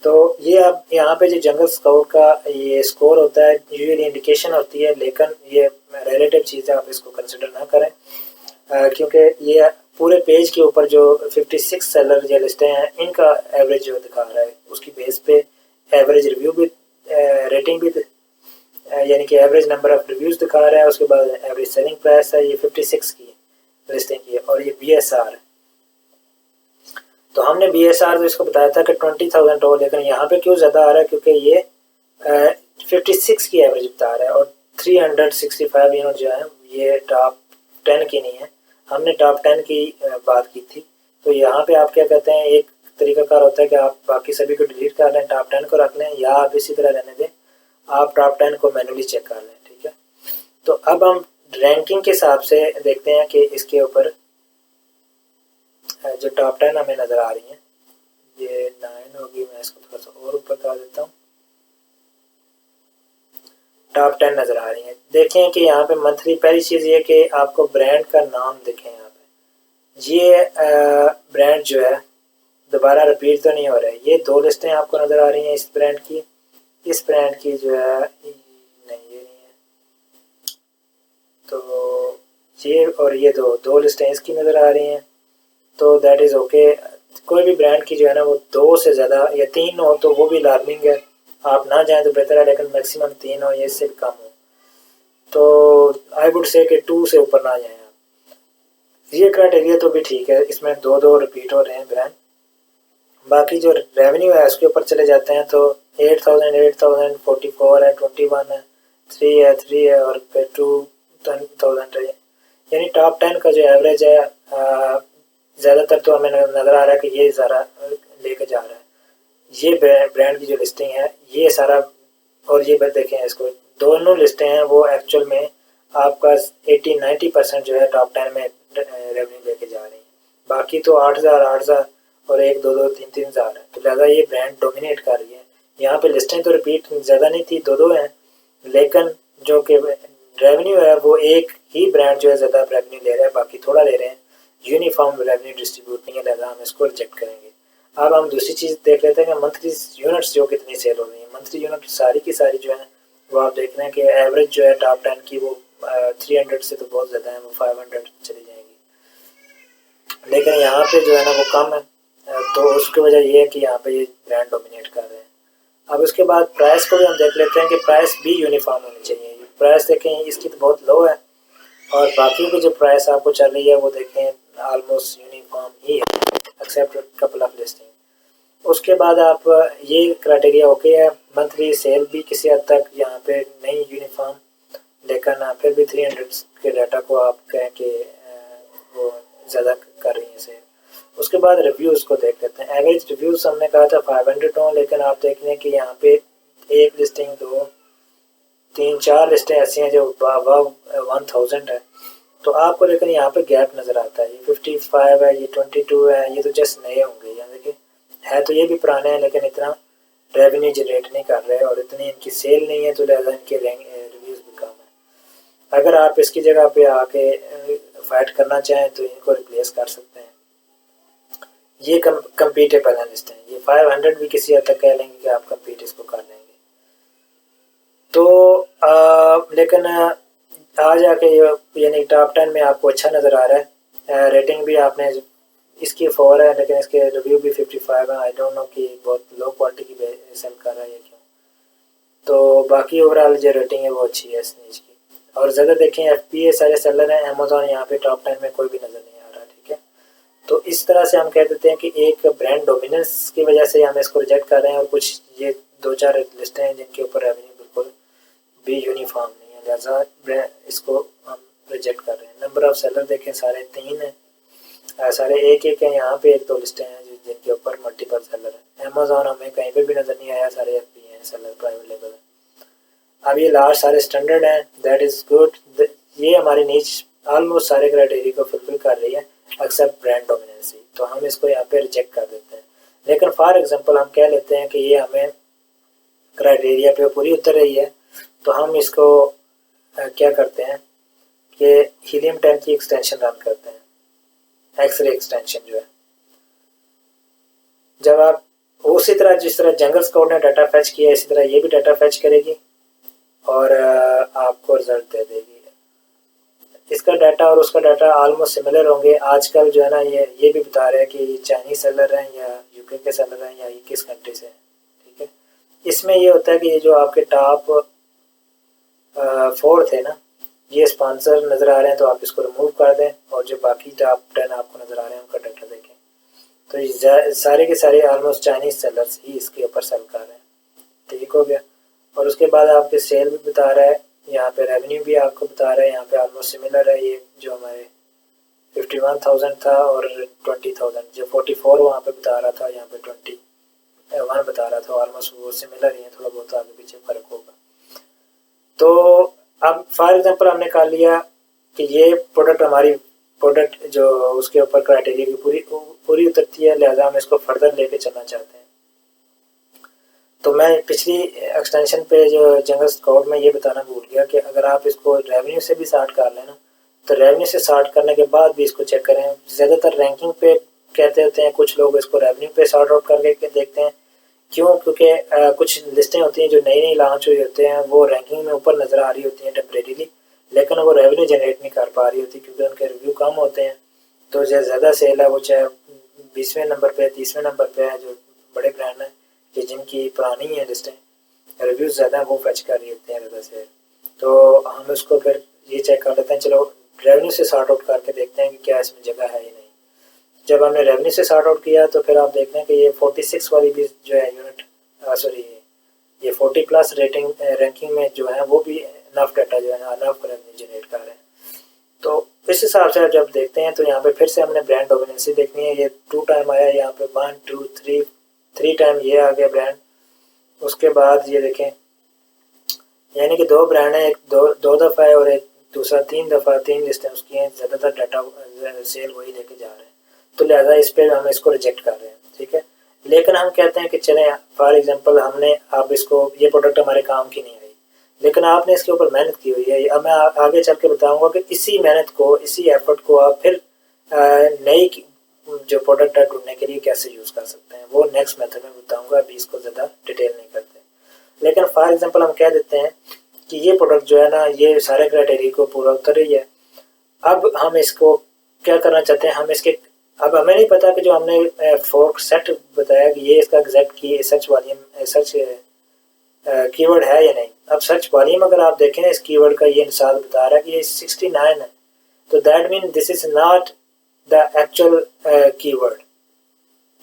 तो ये अब यहाँ पे जो जंगल स्काउट का ये स्कोर होता है यूजुअली इंडिकेशन होती है, लेकिन ये रिलेटिव चीज़ है, आप इसको कंसिडर ना करें। क्योंकि ये पूरे पेज के ऊपर जो 56 सेलर जो लिस्टें हैं इनका एवरेज जो दिखा रहा है, उसकी बेस पे एवरेज रिव्यू भी रेटिंग भी यानी कि एवरेज नंबर ऑफ रिव्यूज़ दिखा रहा है। उसके बाद एवरेज सेलिंग प्राइस है, ये 56 की लिस्टिंग की है, और ये BSR है। तो हमने BSR तो इसको बताया था कि 20,000 हो, लेकिन यहाँ पे क्यों ज़्यादा आ रहा है, क्योंकि ये 56 की एवरेज बता रहा है और 365 यूनिट जो है ये टॉप 10 की नहीं है। हमने टॉप 10 की बात की थी। तो यहाँ पे आप क्या कहते हैं, एक तरीकाकार होता है कि आप बाकी सभी को डिलीट कर लें, टॉप 10 को रख लें, या आप इसी तरह रहने दें, आप टॉप 10 को मैनुअली चेक कर लें। ठीक है, तो अब हम रैंकिंग के हिसाब से देखते हैं कि इसके ऊपर जो टॉप 10 हमें नज़र आ रही हैं, ये 9 होगी, मैं इसको थोड़ा सा और ऊपर कर देता हूँ। टॉप 10 नज़र आ रही हैं। देखें कि यहाँ पे मंथली, पहली चीज़ ये कि आपको ब्रांड का नाम देखें। यहाँ पे ये ब्रांड जो है दोबारा रिपीट तो नहीं हो रहा है। ये 2 लिस्टें आपको नज़र आ रही हैं इस ब्रांड की, इस ब्रांड की जो है नहीं, ये नहीं है। तो ये और ये दो लिस्टें इसकी नज़र आ रही हैं। तो दैट इज़ ओके। कोई भी ब्रांड की जो है ना वो 2 से ज़्यादा या 3 हो तो वो भी लार्मिंग है, आप ना जाएं तो बेहतर है, लेकिन मैक्सिमम 3 हो या इससे कम हो तो आई वुड से कि 2 से ऊपर ना जाएं आप। ये क्राइटेरिया तो भी ठीक है, इसमें 2 रिपीट हो रहे हैं ब्रांड। बाकी जो रेवेन्यू है उसके ऊपर चले जाते हैं तो 8,000, 8,000, 44 है, 21 है, 3 है और फिर 2,000 है। यानी टॉप 10 का जो एवरेज है ज़्यादातर तो हमें नज़र आ रहा है कि ये ज़्यादा लेके जा रहा है। ये ब्रांड की जो लिस्टिंग है ये सारा, और ये देखें इसको, दोनों लिस्टें हैं वो एक्चुअल में आपका 80-90% जो है टॉप 10 में रेवेन्यू लेके जा रही हैं। बाकी तो 8,000 और 1-2-3,000 है। तो लिहाजा ये ब्रांड डोमिनेट कर रही है। यहाँ पे लिस्टें तो रिपीट ज़्यादा नहीं थी, 2 हैं, लेकिन जो कि रेवेन्यू है वो एक ही ब्रांड जो है ज़्यादा रेवेन्यू ले रहा है, बाकी थोड़ा ले रहे हैं। यूनिफॉर्म रेवेन्यू डिस्ट्रीब्यूट नहीं है, लिहाजा हम इसको रिजेक्ट करेंगे। अब हम दूसरी चीज़ देख लेते हैं कि मंथली यूनिट्स जो कितनी सेल हो रही है। मंथली यूनिट सारी की सारी जो है वो आप देख रहे हैं कि एवरेज जो है टॉप 10 की वो 300 से तो बहुत ज़्यादा है, वो 500 चली जाएंगी। लेकिन यहाँ पे जो है ना वो कम है, तो उसकी वजह ये है कि यहाँ पे ये ब्रांड डोमिनेट कर रहे हैं। अब उसके बाद प्राइस को भी हम देख लेते हैं कि प्राइस भी यूनिफॉर्म होनी चाहिए। प्राइस देखें इसकी तो बहुत लो है, और बाकी की जो प्राइस आपको चल रही है वो देखें ऑलमोस्ट यूनिफॉर्म ही है, एक्सेप्ट कपल ऑफ लिस्टिंग। उसके बाद आप ये क्राइटेरिया ओके है, मंथली सेल भी किसी हद तक यहाँ पे नहीं यूनिफॉर्म, लेकिन फिर भी 300 के डाटा को आप कहें कि वो ज़्यादा कर रही हैं सेल। उसके बाद रिव्यूज़ को देख लेते हैं। एवरेज रिव्यूज़ हमने कहा था 500 हो, लेकिन आप देख लें कि यहाँ पे एक लिस्टिंग 2 3 4 लिस्टें ऐसी हैं जो अबव 1000 है। तो आपको लेकिन यहाँ पे गैप नज़र आता है। ये 55 है, ये 22 है, ये तो जस्ट नए होंगे। यहाँ देखिए है तो ये भी पुराने हैं, लेकिन इतना रेवेन्यू जनरेट नहीं कर रहे और इतनी इनकी सेल नहीं है, तो लिहाजा इनके रिव्यूज़ भी कम है। अगर आप इसकी जगह पे आके फाइट करना चाहें तो इनको रिप्लेस कर सकते हैं। ये कम्पीटेबल है लिस्ट है। ये 500 भी किसी हद तक कह लेंगे कि आप कम्पीट इसको कर लेंगे। तो लेकिन आ जाके यानी टॉप 10 में आपको अच्छा नज़र आ रहा है। रेटिंग भी आपने इसकी 4 है, लेकिन इसके रिव्यू भी 55 है। आई डोंट नो कि बहुत लो क्वालिटी की सेल कर रहा है या क्यों। तो बाकी ओवरऑल जो रेटिंग है वो अच्छी है स्नीच की। और ज़्यादा देखें FBA सारे सेलर हैं, अमेजोन यहाँ पे टॉप 10 में कोई भी नज़र नहीं आ रहा। ठीक है, तो इस तरह से हम कह देते हैं कि एक ब्रांड डोमिनेंस की वजह से हम इसको रिजेक्ट कर रहे हैं, और कुछ ये 2-4 लिस्टें हैं जिनके ऊपर रेवेन्यू बिल्कुल भी यूनिफॉर्म नहीं है, लिहाजा इसको हम रिजेक्ट कर रहे हैं। नंबर ऑफ सेलर देखें सारे 3 हैं, सारे एक है। यहाँ पे 1-2 लिस्टें हैं जिनके ऊपर मल्टीपल सेलर है। अमेजोन हमें कहीं पे भी नज़र नहीं आया, सारे FBA हैं, सेलर प्राइवेट लेवल है। अब ये लास्ट सारे स्टैंडर्ड हैं, दैट इज़ गुड। ये हमारी नीच ऑलमोस्ट सारे क्राइटेरिया को फुलफिल कर रही है एक्सेप्ट ब्रांड डोमिनेंसी, तो हम इसको यहाँ पे रिजेक्ट कर देते हैं। लेकिन फॉर एग्जांपल हम कह लेते हैं कि ये हमें क्राइटेरिया पे पूरी उतर रही है, तो हम इसको क्या करते हैं कि हीलियम 10 की एक्सटेंशन रन करते हैं, एक्सरे एक्सटेंशन जो है। जब आप उसी तरह जिस तरह जंगल स्काउट ने डाटा फैच किया, इसी तरह ये भी डाटा फैच करेगी और आपको रिजल्ट दे देगी। इसका डाटा और उसका डाटा ऑलमोस्ट सिमिलर होंगे। आजकल जो है ना ये भी बता रहे हैं कि ये चाइनीज सेलर हैं या यूके के सेलर हैं या ये किस कंट्री से हैं, ठीक है। इसमें ये होता है कि ये जो आपके टॉप 4 थे ना, ये स्पॉन्सर नज़र आ रहे हैं तो आप इसको रिमूव कर दें, और जो बाकी टॉप 10 आपको नज़र आ रहे हैं उनका डाटा देखें। तो ये सारे के सारे ऑलमोस्ट चाइनीज सेलर्स ही इसके ऊपर सेल कर रहे हैं, ठीक हो गया। और उसके बाद आपके सेल भी बता रहा है, यहाँ पे रेवेन्यू भी आपको बता रहा है, यहाँ पे ऑलमोस्ट सिमिलर है। ये जो हमारे 51,000 था और 20,000, जो 44 वहाँ पे बता रहा था, यहाँ पे 21 बता रहा था, ऑलमोस्ट वो सिमिलर ही है, थोड़ा बहुत आगे पीछे फर्क होगा। तो अब फॉर एग्जांपल हमने कहा लिया कि ये प्रोडक्ट हमारी प्रोडक्ट जो उसके ऊपर क्राइटेरिया की पूरी उतरती है, लिहाजा हम इसको फर्दर लेके चलना चाहते हैं। तो मैं पिछली एक्सटेंशन पे जो जंगल स्काउट में ये बताना भूल गया कि अगर आप इसको रेवेन्यू से भी स्टार्ट कर लेना, तो रेवेन्यू से स्टार्ट करने के बाद भी इसको चेक करें। ज़्यादातर रैंकिंग पे कहते होते हैं कुछ लोग, इसको रेवेन्यू पे सॉर्ट आउट करके देखते हैं। क्यों? क्योंकि कुछ लिस्टें होती हैं जो नई नई लॉन्च हुई होते हैं, वो रैंकिंग में ऊपर नज़र आ रही होती हैं टेम्परेरीली, लेकिन वो रेवेन्यू जनरेट नहीं कर पा रही होती क्योंकि उनके रिव्यू कम होते हैं। तो जो ज़्यादा सेल है वो चाहे 20वें नंबर पे 30वें नंबर पे है, जो बड़े ब्रांड हैं कि जिनकी पुरानी है लिस्टें, रिव्यूज़ ज़्यादा वो फैच कर रही होती हैं ज़्यादा से। तो हम उसको फिर ये चेक कर लेते हैं, चलो रेवेन्यू से सॉर्ट आउट करके देखते हैं कि क्या इसमें जगह है या नहीं। जब हमने रेवेन्यू से सॉर्ट आउट किया तो फिर आप देख रहे हैं कि ये 46 वाली भी जो है यूनिट, सॉरी ये 40 प्लस रेटिंग रैंकिंग में जो है वो भी अनफ डाटा जो है ना अनफ रेवेन्यू जनरेट कर रहे हैं। तो इस हिसाब से जब देखते हैं तो यहाँ पे फिर से हमने ब्रांड डोमिनेंसी देखनी है। ये 2 टाइम आया, यहाँ पे 1 2 3 टाइम ये आ गया ब्रांड। उसके बाद ये देखें, यानी कि 2 ब्रांड है, एक दो दफ़ा है और एक दूसरा 3 दफ़ा, 3 लिस्टें उसकी हैं, ज़्यादातर डाटा सेल वही लेके जा रहे हैं। तो लिहाजा इस पर हम इसको रिजेक्ट कर रहे हैं, ठीक है। लेकिन हम कहते हैं कि चलें, फॉर एग्जांपल हमने अब इसको, ये प्रोडक्ट हमारे काम की नहीं आई, लेकिन आपने इसके ऊपर मेहनत की हुई है। अब मैं आगे चल के बताऊँगा कि इसी मेहनत को, इसी एफर्ट को आप फिर नई जो प्रोडक्ट है ढूंढने के लिए कैसे यूज़ कर सकते हैं, वो नेक्स्ट मेथड में बताऊँगा। अभी इसको ज़्यादा डिटेल नहीं करते, लेकिन फॉर एग्जांपल हम कह देते हैं कि ये प्रोडक्ट जो है ना ये सारे क्राइटेरिया को पूरा उतर रही है। अब हम इसको क्या करना चाहते हैं, हम इसके, अब हमें नहीं पता कि जो हमने फोर्क सेट बताया कि ये इसका एग्जैक्ट की सर्च वॉल्यूम, सर्च कीवर्ड है या नहीं। अब सर्च वॉल्यूम अगर आप देखें इस कीवर्ड का, ये साथ बता रहा है कि ये 69 है, तो that mean this is not the actual keyword.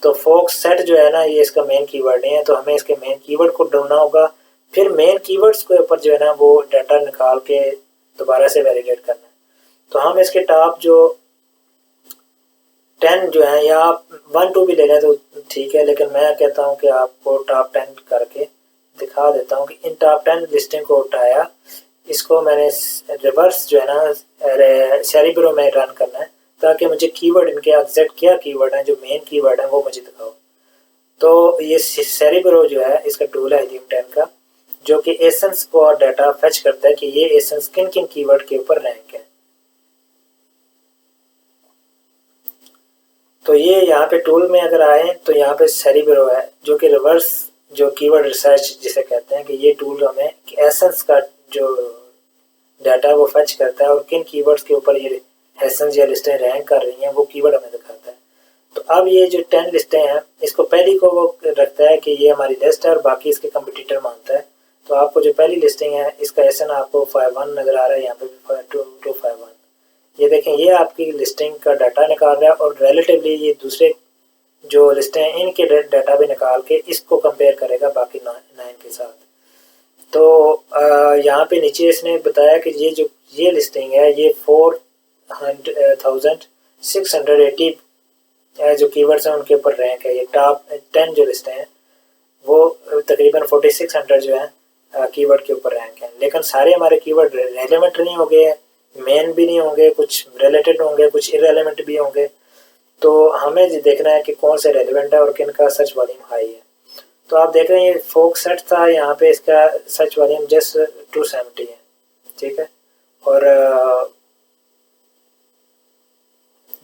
तो फोर्क सेट जो है ना ये इसका मेन कीवर्ड नहीं है, तो हमें इसके मेन कीवर्ड को ढूंढना होगा, फिर मेन कीवर्ड्स के ऊपर जो है ना वो डाटा निकाल के दोबारा से वैलिडेट करना है। तो हम इसके टॉप जो 10 जो है, या आप 1 2 भी ले लें तो ठीक है, लेकिन मैं कहता हूँ कि आपको टॉप 10 करके दिखा देता हूँ कि इन टॉप 10 लिस्टिंग को उठाया, इसको मैंने रिवर्स जो है ना सेरिब्रो में रन करना है, ताकि मुझे कीवर्ड इनके एग्जैक्ट क्या कीवर्ड हैं, जो मेन कीवर्ड हैं वो मुझे दिखाओ। तो ये सेरिब्रो जो है इसका टूल है हीलियम 10 का, जो कि एसेंस को और डाटा फेच करता है कि ये एसेंस किन किन कीवर्ड के ऊपर रैंक है। तो ये यहाँ पे टूल में अगर आए तो यहाँ पे सेरिब्रो है, जो कि रिवर्स जो कीवर्ड रिसर्च जिसे कहते हैं, कि ये टूल हमें एसेंस का जो डाटा वो फेच करता है और किन कीवर्ड्स के ऊपर ये एसेंस या लिस्टें रैंक कर रही हैं वो कीवर्ड हमें दिखाता है। तो अब ये जो 10 लिस्टें हैं, इसको पहली को वो रखता है कि ये हमारी लिस्ट है और बाकी इसके कंपटीटर मानता है। तो आपको जो पहली लिस्टिंग है इसका एसन आपको 51 नज़र आ रहा है, यहाँ पे भी 251। ये देखें, ये आपकी लिस्टिंग का डाटा निकाल रहा है और रिलेटिवली ये दूसरे जो लिस्टें हैं इनके डाटा भी निकाल के इसको कंपेयर करेगा बाकी 9 के साथ। तो यहाँ पे नीचे इसने बताया कि ये लिस्टिंग है, ये 4,680 जो कीवर्ड्स हैं उनके ऊपर रैंक है। ये टॉप 10 जो लिस्टें हैं वो तकरीबन 4600 जो है कीवर्ड के ऊपर रैंक है, लेकिन सारे हमारे कीवर्ड रेलेवेंट नहीं होंगे, मेन भी नहीं होंगे, कुछ रिलेटेड होंगे, कुछ इरेलीवेंट भी होंगे। तो हमें देखना है कि कौन से रेलेवेंट है और किन का सर्च वॉल्यूम हाई है। तो आप देख रहे हैं ये फोक सेट था, यहाँ पे इसका सर्च वॉल्यूम जस्ट 270 है, ठीक है। और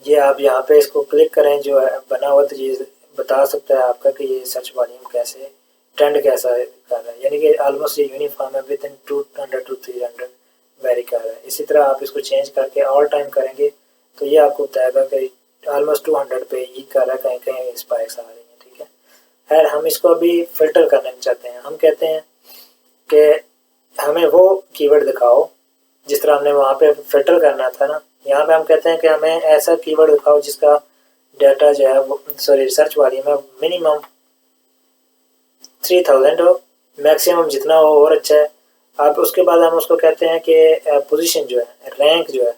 ये आप यहाँ पे इसको क्लिक करें, जो है बना हुआ, तो ये बता सकता है आपका कि ये सर्च वॉल्यूम कैसे, ट्रेंड कैसा कर रहा है। यानी कि ऑलमोस्ट ये यूनिफॉर्म है, विद इन 200 to 300 वेरी कर रहा है। इसी तरह आप इसको चेंज करके ऑल टाइम करेंगे तो ये आपको बताएगा कि ऑलमोस्ट 200 पे ही कर रहा है, कहीं कहीं स्पाइक्स आ रही हैं। ठीक है, खैर हम इसको अभी फिल्टर करना चाहते हैं। हम कहते हैं कि हमें वो कीवर्ड दिखाओ जिस तरह हमने वहाँ पे फिल्टर करना था ना, यहाँ पे हम कहते हैं कि हमें ऐसा कीवर्ड दिखाओ जिसका डाटा जो है वो रिसर्च वाली में मिनिमम 3000 हो, मैक्सिमम जितना हो और अच्छा है। आप उसके बाद हम उसको कहते हैं कि पोजीशन जो है, रैंक जो है,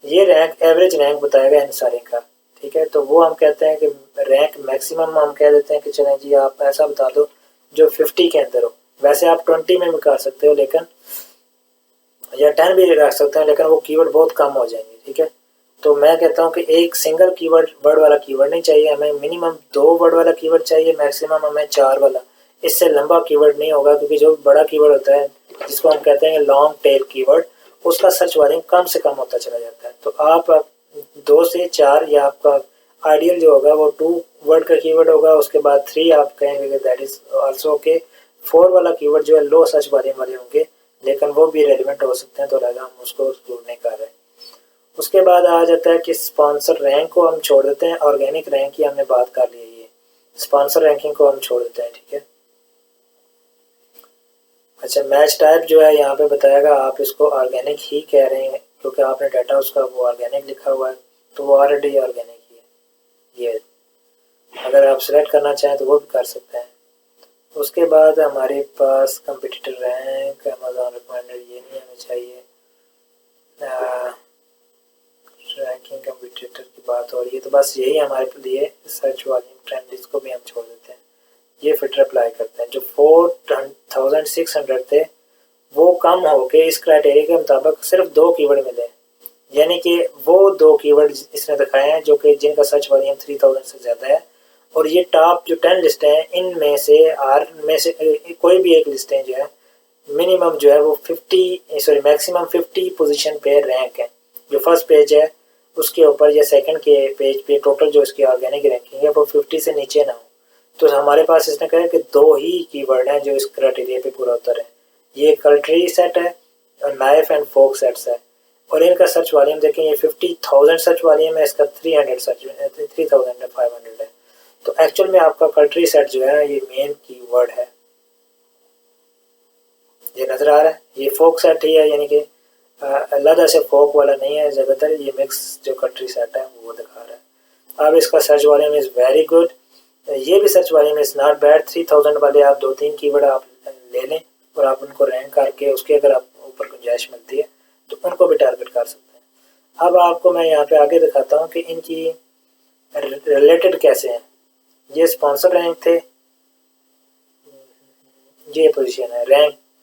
ये रैंक एवरेज रैंक बताएगा इन सारे का। ठीक है, तो वो हम कहते हैं कि रैंक मैक्सिमम हम कह देते हैं कि चलें जी आप ऐसा बता दो जो 50 के अंदर हो। वैसे आप 20 में भी कर सकते हो, लेकिन या 10 भी रख सकते हैं, लेकिन वो कीवर्ड बहुत कम हो जाएंगे। ठीक है, तो मैं कहता हूँ कि एक सिंगल कीवर्ड वर्ड वाला कीवर्ड नहीं चाहिए हमें, मिनिमम 2 वर्ड वाला कीवर्ड चाहिए, मैक्सिमम हमें 4 वाला। इससे लंबा कीवर्ड नहीं होगा, क्योंकि जो बड़ा कीवर्ड होता है जिसको हम कहते हैं लॉन्ग टेल कीवर्ड, उसका सर्च वॉल्यूम कम से कम होता चला जाता है। तो आप 2 से 4 या आपका आइडियल जो होगा वो 2 वर्ड का कीवर्ड होगा, उसके बाद 3 आप कहेंगे कि दैट इज आल्सो ओके। 4 वाला कीवर्ड जो है लो सर्च वॉल्यूम वाले होंगे, लेकिन वो भी रेलिवेंट हो सकते हैं, तो लगा हम उसको एक्सक्लूड नहीं कर रहे हैं। उसके बाद आ जाता है कि स्पॉन्सर रैंक को हम छोड़ देते हैं, ऑर्गेनिक रैंक की हमने बात कर ली है, ये स्पॉन्सर रैंकिंग को हम छोड़ देते हैं। ठीक है, अच्छा मैच टाइप जो है यहाँ पे बताएगा, आप इसको ऑर्गेनिक ही कह रहे हैं क्योंकि आपने डाटा उसका वो ऑर्गेनिक लिखा हुआ है, तो वो ऑलरेडी ऑर्गेनिक ही है। ये अगर आप सिलेक्ट करना चाहें तो वो भी कर सकते हैं। उसके बाद हमारे पास कंपटीटर रैंक, अमेज़न रिकमेंडेड, ये नहीं हमें चाहिए। रैंकिंग कंपटीटर की बात हो रही है, तो बस यही हमारे लिए सर्च वॉल्यूम ट्रेंड, इसको भी हम छोड़ देते हैं। ये फिल्टर अप्लाई करते हैं। जो 4600 थे वो कम होके इस क्राइटेरिया के मुताबिक सिर्फ 2 कीवर्ड मिले, यानी कि वो 2 कीवर्ड इसने दिखाए हैं जो कि जिनका सर्च वॉल्यूम 3000 से ज़्यादा है। और ये टॉप जो 10 लिस्टें हैं इनमें से आर में से कोई भी एक लिस्टें जो है मिनिमम जो है वो 50 मैक्सिमम 50 पोजीशन पे रैंक है। जो फर्स्ट पेज है उसके ऊपर या सेकंड के पेज पे टोटल जो इसकी ऑर्गेनिक रैंकिंग है वो 50 से नीचे ना हो। तो हमारे पास इसने कहा कि 2 ही कीवर्ड हैं जो इस क्राइटेरिया पे पूरा उतर है। ये कल्ट्री सेट है और नाइफ एंड फोक सेट्स है, और इनका सर्च वॉल्यूम देखें, ये 50,000 सर्च वॉल्यूम है, इसका 3500 है। तो एक्चुअल में आपका कल्ट्री सेट जो है ये मेन कीवर्ड है। ये नजर आ रहा है, ये फोक सेट ही है, यानी कि अलग से फोक वाला नहीं है, ज़्यादातर ये मिक्स जो कंट्री सेट है वो दिखा रहा है। अब इसका search volume is very good, ये भी search volume is not bad. 3000 वाले आप 2-3 कीवर्ड आप ले लें और आप उनको रैंक करके उसके अगर आप ऊपर गुंजाइश मिलती है तो उनको भी टारगेट कर सकते हैं। अब आपको मैं यहाँ पे आगे दिखाता हूँ कि इनकी रिलेटेड कैसे हैं। ये स्पॉन्सर रैंक थे, ये पोजीशन है,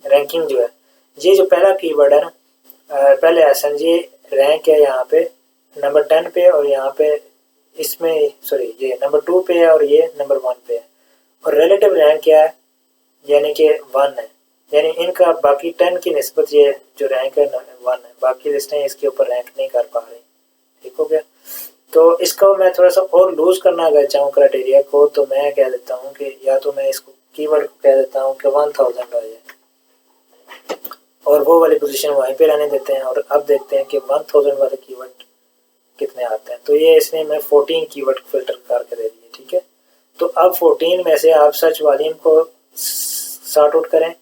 रैंकिंग जो है, ये जो पहला कीवर्ड है ना, पहले एसन ये रैंक है यहाँ पे नंबर 10 पे, और यहाँ पे इसमें ये नंबर 2 पे है और ये नंबर 1 पे है। और रिलेटिव रैंक क्या है, यानी कि 1 है, यानी इनका बाकी 10 की निस्बत ये जो रैंक है 1 है, बाकी लिस्टें इसके ऊपर रैंक नहीं कर पा रही। ठीक हो गया। तो इसको मैं थोड़ा सा और लूज करना अगर चाहूँ क्राइटेरिया को, तो मैं कह देता हूँ कि या तो मैं इसको कीवर्ड को कह देता हूँ कि 1000 आ जाए और वो वाली पोजीशन वहीं पे रहने देते हैं, और अब देखते हैं कि 1000 वाले कीवर्ड कितने आते हैं। तो ये इसने मैं 14 कीवर्ड फिल्टर करके दे दिए। ठीक है, तो अब 14 में से आप सर्च वॉल्यूम को सॉर्ट आउट करें,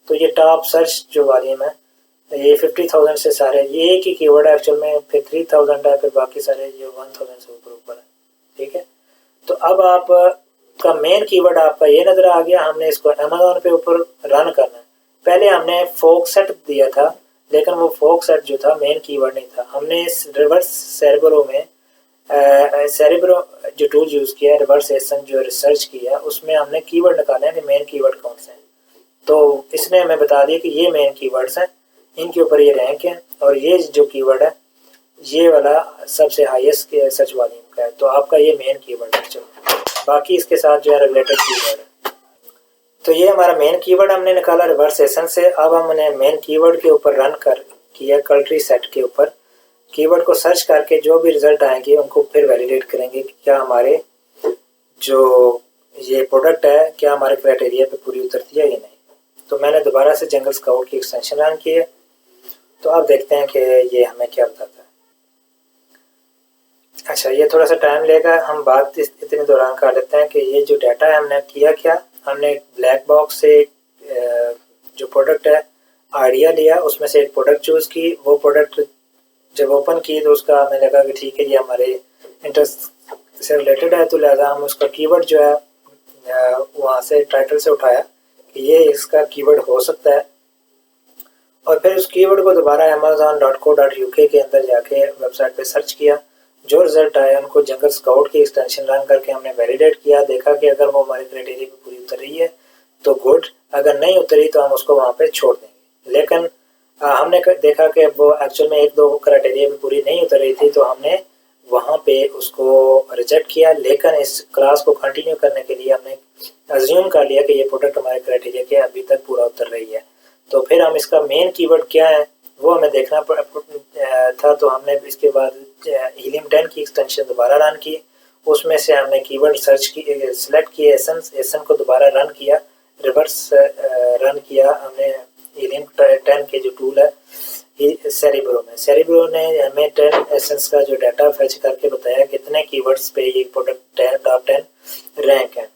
तो ये टॉप सर्च जो वॉल्यूम है ये 50,000 से सारे, ये एक ही कीवर्ड है एक्चुअल में, फिर 3000 है, फिर बाकी सारे ये 1000 से ऊपर है। ठीक है, तो अब आप का मेन कीवर्ड आपका ये नजर आ गया। हमने इसको अमेज़न पे ऊपर रन करना है। पहले हमने फोक सेट दिया था, लेकिन वो फोक सेट जो था मेन कीवर्ड नहीं था। हमने इस रिवर्स सेरेब्रो में सेरेब्रो जो टूल यूज़ किया है, रिवर्स एसन जो रिसर्च किया, उसमें हमने कीवर्ड निकाले हैं कि मेन कीवर्ड कौन से हैं। तो इसने हमें बता दिया कि ये मेन कीवर्ड्स हैं, इनके ऊपर ये रैंक है, और ये जो कीवर्ड है ये वाला सबसे हाईएस्ट सर्च वॉल्यूम का है। तो आपका ये मेन कीवर्ड है। चलो बाकी इसके साथ जो है रिलेटेड कीवर्ड है। तो ये हमारा मेन कीवर्ड हमने निकाला रिवर्स एसन से। अब हमने मेन कीवर्ड के ऊपर रन कर किया, कल्ट्री सेट के ऊपर कीवर्ड को सर्च करके जो भी रिजल्ट आएंगे उनको फिर वैलिडेट करेंगे कि क्या हमारे जो ये प्रोडक्ट है क्या हमारे क्राइटेरिया पे पूरी उतरती है या नहीं। तो मैंने दोबारा से जंगल स्काउट की एक्सटेंशन रन की है। तो अब देखते हैं कि ये हमें क्या बताता है। अच्छा, ये थोड़ा सा टाइम लेगा, हम बात इतने दौरान कर लेते हैं कि ये जो डाटा है हमने किया क्या। हमने एक ब्लैक बॉक्स से जो प्रोडक्ट है आइडिया लिया, उसमें से एक प्रोडक्ट चूज़ की। वो प्रोडक्ट जब ओपन की तो उसका हमें लगा कि ठीक है ये हमारे इंटरेस्ट से रिलेटेड है, तो लिहाजा हम उसका कीवर्ड जो है वहाँ से टाइटल से उठाया कि ये इसका कीवर्ड हो सकता है, और फिर उस कीवर्ड को दोबारा amazon.co.uk के अंदर जाके वेबसाइट पे सर्च किया। जो रिजल्ट आया उनको जंगल स्काउट की एक्सटेंशन रन करके हमने वैलिडेट किया, देखा कि अगर वो हमारे क्राइटेरिया पे पूरी उतर रही है तो गुड, अगर नहीं उतरी तो हम उसको वहाँ पे छोड़ देंगे। लेकिन हमने देखा कि वो एक्चुअल में 1-2 क्राइटेरिया पे पूरी नहीं उतर रही थी, तो हमने वहाँ पे उसको रिजेक्ट किया। लेकिन इस क्लास को कंटिन्यू करने के लिए हमने अज्यूम कर लिया कि ये प्रोडक्ट हमारे क्राइटेरिया के अभी तक पूरा उतर रही है। तो फिर हम इसका मेन कीवर्ड क्या है वो हमें देखना था। तो हमने इसके बाद हीलियम 10 की एक्सटेंशन दोबारा रन की, उसमें से हमने कीवर्ड सर्च की सिलेक्ट किया, एसन को दोबारा रन किया, रिवर्स रन किया हमने हीलियम 10 के जो टूल है सेरिब्रो ने हमें 10 एसेंस का जो डाटा फेच करके बताया कितने कीवर्ड्स पे ये प्रोडक्ट टॉप 10 रैंक है।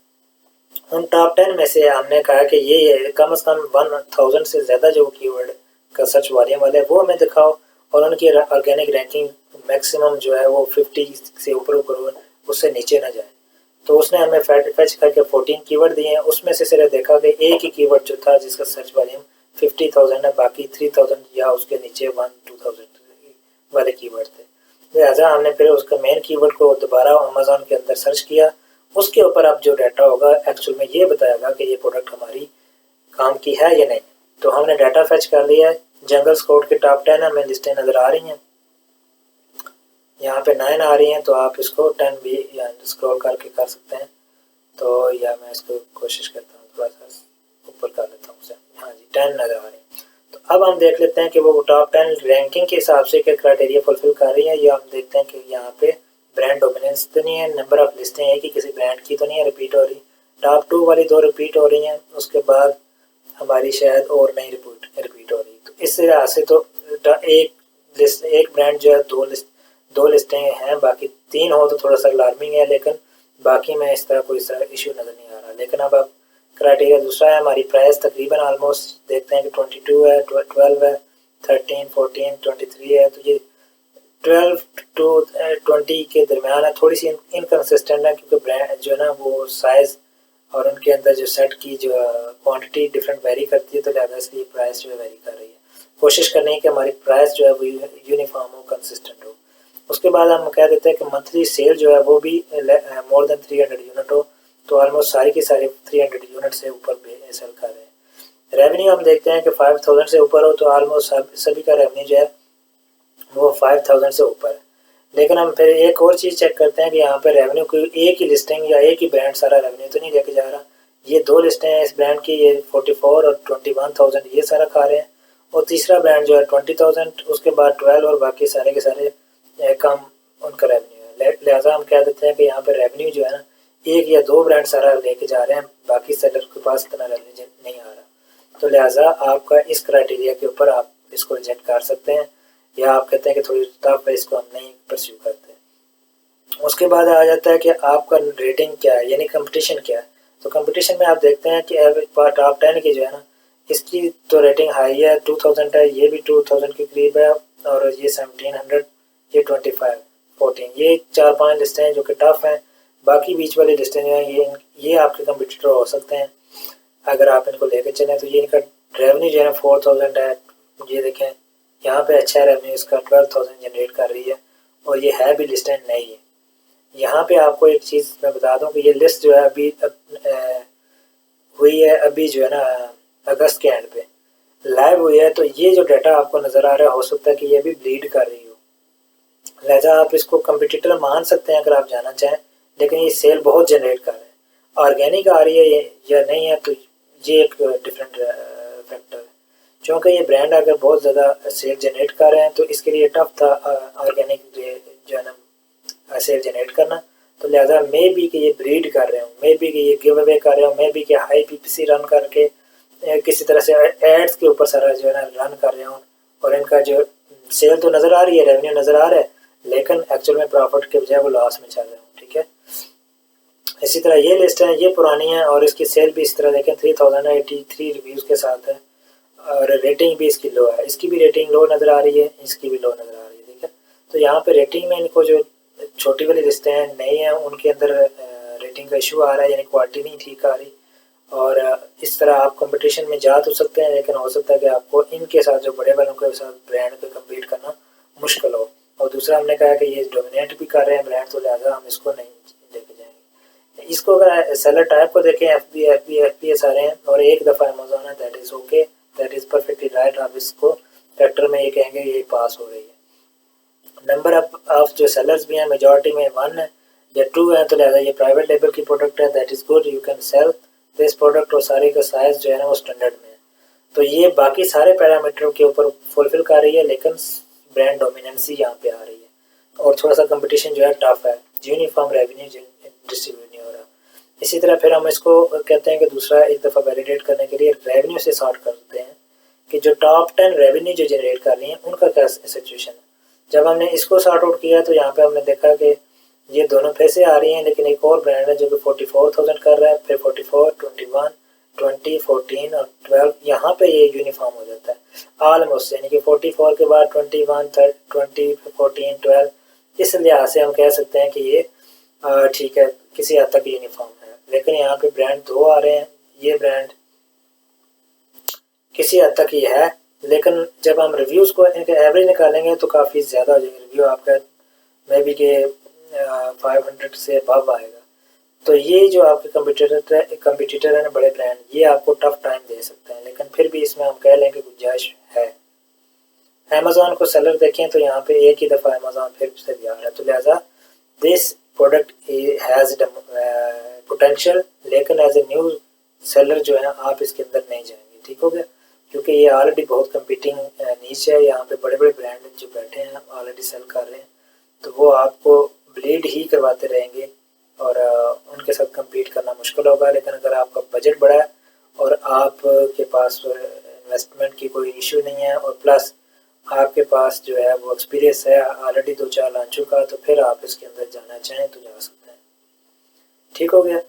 उन टॉप 10 में से हमने कहा कि ये कम से कम 1000 से ज़्यादा जो कीवर्ड का सर्च वॉल्यूम वाले वो हमें दिखाओ, और उनकी ऑर्गेनिक रैंकिंग मैक्सिमम जो है वो 50 से ऊपर उससे नीचे ना जाए। तो उसने हमें फेच करके 14 कीवर्ड दिए हैं, उसमें से सिर्फ देखा कि एक ही कीवर्ड जो था जिसका सर्च वॉल्यूम 50,000 है, बाकी 3000 या उसके नीचे 1-2000 वाले कीवर्ड थे। लिहाजा हमने फिर उसका मेन कीवर्ड को दोबारा अमेज़न के अंदर सर्च किया, उसके ऊपर अब जो डाटा होगा एक्चुअल में ये बताएगा कि ये प्रोडक्ट हमारी काम की है या नहीं। तो हमने डाटा फेच कर लिया है। जंगल स्काउट के टॉप 10 हमें लिस्टें नज़र आ रही हैं, यहाँ पे 9 आ रही हैं, तो आप इसको 10 भी या स्क्रॉल करके कर सकते हैं। तो या मैं इसको कोशिश करता हूँ थोड़ा सा ऊपर कर लेता हूँ उसे। हाँ जी, 10 नज़र आ रही है। तो अब हम देख लेते हैं कि वो टॉप 10 रैंकिंग के हिसाब से क्या क्राइटेरिया फुलफिल कर रही है, या हम देखते हैं कि यहाँ पे ब्रांड डोमिनेंस तो नहीं है, नंबर ऑफ लिस्टें हैं कि किसी ब्रांड की तो नहीं है रिपीट हो रही। टॉप 2 वाली 2 रिपीट हो रही हैं, उसके बाद हमारी शायद और नहीं रिपीट हो रही। तो इस लिहाज से तो एक ब्रांड जो है दो लिस्टें हैं, बाकी 3 हो तो थोड़ा सा अलार्मिंग है, लेकिन बाकी में इस तरह कोई इशू नज़र नहीं आ रहा। लेकिन अब क्राइटेरिया दूसरा है, हमारी प्राइस तकरीबन ऑलमोस्ट देखते हैं कि 22 है, 12 है, 13, 14, 23 है। तो ये 12 to 20 के दरमियान है, थोड़ी सी इनकन्सिस्टेंट है, क्योंकि ब्रांड जो है ना वो साइज़ और उनके अंदर जो सेट की जो क्वांटिटी डिफरेंट वेरी करती है, तो लिहाजा से ये प्राइस जो है वेरी कर रही है। कोशिश करनी है कि हमारी प्राइस जो है वो यूनिफॉर्म हो, कंसिस्टेंट हो। उसके बाद हम कह देते हैं कि मंथली सेल जो है वो भी मोर देन 300 यूनिट हो, तो ऑलमोस्ट सारी की सारी 300 यूनिट से ऊपर सेल कर रहे हैं। रेवेन्यू हम देखते हैं कि 5000 से ऊपर हो, तो ऑलमोस्ट सभी का रेवेन्यू जो है वो 5000 से ऊपर है। लेकिन हम फिर एक और चीज़ चेक करते हैं कि यहाँ पे रेवेन्यू की एक ही लिस्टिंग या एक ही ब्रांड सारा रेवेन्यू तो नहीं लेके जा रहा। ये 2 लिस्टें हैं इस ब्रांड की, ये 44 और 21,000 ये सारा खा रहे हैं, और तीसरा ब्रांड जो है 20,000, उसके बाद 12 और बाकी सारे के सारे कम उनका रेवेन्यू है। लिहाजा हम कह देते हैं कि यहाँ पर रेवेन्यू जो है ना 1 या 2 ब्रांड सारा लेके जा रहे हैं, बाकी सेलर के पास इतना रेवेन्यू नहीं आ रहा। तो लिहाजा आपका इस क्राइटेरिया के ऊपर आप इसको रिजेक्ट कर सकते हैं, या आप कहते हैं कि थोड़ी टफ है, इसको हम नहीं परस्यू करते। उसके बाद आ जाता है कि आपका रेटिंग क्या है, यानी कंपटीशन क्या है। तो कंपटीशन में आप देखते हैं कि टॉप 10 की जो है ना इसकी तो रेटिंग हाई है, 2000 है, ये भी 2000 के करीब है, और ये 1700, ये 25, 14, ये 4-5 लिस्टें हैं जो कि टफ हैं। बाकी बीच वाली लिस्टें जो हैं ये आपके कंपटीटर हो सकते हैं अगर आप इनको लेकर चलें। तो ये इनका रेवेन्यू जो है 4000 है, ये देखें यहाँ पे अच्छा रेवेन्यू इसका 12,000 जनरेट कर रही है, और ये है भी लिस्ट नई है। यहाँ पे आपको एक चीज़ मैं बता दूँ कि ये लिस्ट जो है अभी हुई है, अभी जो है ना अगस्त के एंड पे लाइव हुई है। तो ये जो डाटा आपको नज़र आ रहा है हो सकता है कि ये भी ब्लीड कर रही हो, लिहाजा आप इसको कंपटीटर मान सकते हैं अगर आप जाना चाहें। लेकिन ये सेल बहुत जनरेट कर रहे हैं, ऑर्गेनिक आ रही है या नहीं है, तो ये एक डिफरेंट फैक्टर है। क्योंकि ये ब्रांड अगर बहुत ज़्यादा सेल जनरेट कर रहे हैं तो इसके लिए टफ था ऑर्गेनिक जो है ना सेल जनरेट करना। तो लिहाजा मे बी कि ये ब्रीड कर रहे हो, मे बी कि ये गिव अवे कर रहे हो, मे बी कि हाई PPC रन करके किसी तरह से एड्स के ऊपर सारा जो है ना रन कर रहे हो, और इनका जो सेल तो नज़र आ रही है, रेवेन्यू नज़र आ रहा है, लेकिन एक्चुअल में प्रॉफिट के बजाय वो लॉस में चल रहे हैं। ठीक है, इसी तरह ये लिस्ट है, ये पुरानी है और इसकी सेल भी इस तरह देखें 3083 रिव्यूज़ के साथ है और रेटिंग भी इसकी लो है। इसकी भी रेटिंग लो नज़र आ रही है, इसकी भी लो नज़र आ रही है। ठीक है, तो यहाँ पे रेटिंग में इनको जो छोटी वाली लिस्टें हैं नई हैं उनके अंदर रेटिंग का इशू आ रहा है, यानी क्वालिटी नहीं ठीक आ रही। और इस तरह आप कंपटीशन में जा तो सकते हैं, लेकिन हो सकता है कि आपको इनके साथ जो बड़े वालों के साथ ब्रांड पे कम्पीट करना मुश्किल हो। और दूसरा हमने कहा कि ये डोमिनेट भी कर रहे हैं ब्रांड, तो लिहाजा हम इसको नहीं लेके जाएंगे। इसको अगर सेलर टाइप को देखें, एफ पी एस आ रहे हैं और एक दफ़ा अमेजोन है, that is okay, that is perfectly right. आप इसको फैक्टर में ये कहेंगे ये पास हो रही है। नंबर ऑफ जो सेलर्स भी हैं मेजॉरिटी में 1 है या 2 है, तो लिहाजा ये प्राइवेट लेबल की प्रोडक्ट है, that is good, you can sell this product. और सारे का साइज जो है ना वो स्टैंडर्ड में है। तो ये बाकी सारे पैरामीटर के ऊपर फुलफिल कर रही है, लेकिन ब्रांड डोमिनेंसी यहाँ पे आ रही है और थोड़ा सा कंपटीशन जो है टफ है, यूनिफॉर्म रेवेन्यू डिस्ट्रीब्यूट नहीं हो रहा। इसी तरह फिर हम इसको कहते हैं कि दूसरा एक दफ़ा वैलिडेट करने के लिए रेवेन्यू से सॉर्ट करते हैं कि जो टॉप 10 रेवेन्यू जो जनरेट कर रही हैं उनका क्या सिचुएशन है। जब हमने इसको सॉर्ट आउट किया तो यहाँ पे हमने देखा कि ये दोनों फिर से आ रही हैं, लेकिन एक और ब्रांड है जो कि 44,000 कर रहा है, फिर 44, 21, 20, 14 और 12, यहाँ पे ये यूनिफॉर्म हो जाता है ऑलमोस्ट, यानी कि 44 के बाद 21, 20, 14, 12। इस लिहाज से हम कह सकते हैं कि ये ठीक है, किसी हद तक यूनिफॉर्म है। लेकिन यहाँ पे ब्रांड 2 आ रहे हैं, ये ब्रांड किसी हद तक ये है, लेकिन जब हम रिव्यूज़ को इनके एवरेज निकालेंगे तो काफ़ी ज़्यादा हो जाएंगे रिव्यू, आपका मे बी के 500 से अबव आएगा। तो ये जो आपके कंपटीटर है ना बड़े ब्रांड, ये आपको टफ टाइम दे सकते हैं, लेकिन फिर भी इसमें हम कह लें कि गुंजाइश है। अमेजोन को सेलर देखें तो यहाँ पे एक ही दफ़ा अमेजोन फिर से भी आ रहा है, तो लिहाजा दिस प्रोडक्ट हैज़ पोटेंशियल, लेकिन एज ए न्यू सेलर जो है आप इसके अंदर नहीं जाएंगे। ठीक हो गया, क्योंकि ये ऑलरेडी बहुत कंपीटिंग नीच है, यहाँ पे बड़े बड़े ब्रांड जो बैठे हैं ऑलरेडी सेल कर रहे हैं, तो वो आपको ब्लीड ही करवाते रहेंगे और उनके साथ compete करना मुश्किल होगा। लेकिन अगर आपका बजट बड़ा है और आपके पास इन्वेस्टमेंट की कोई इशू नहीं है और प्लस आपके पास जो है वो एक्सपीरियंस है, ऑलरेडी 2-4 लॉन्च चुका, तो फिर आप इसके अंदर जाना चाहें तो जा सकते हैं। ठीक हो गया,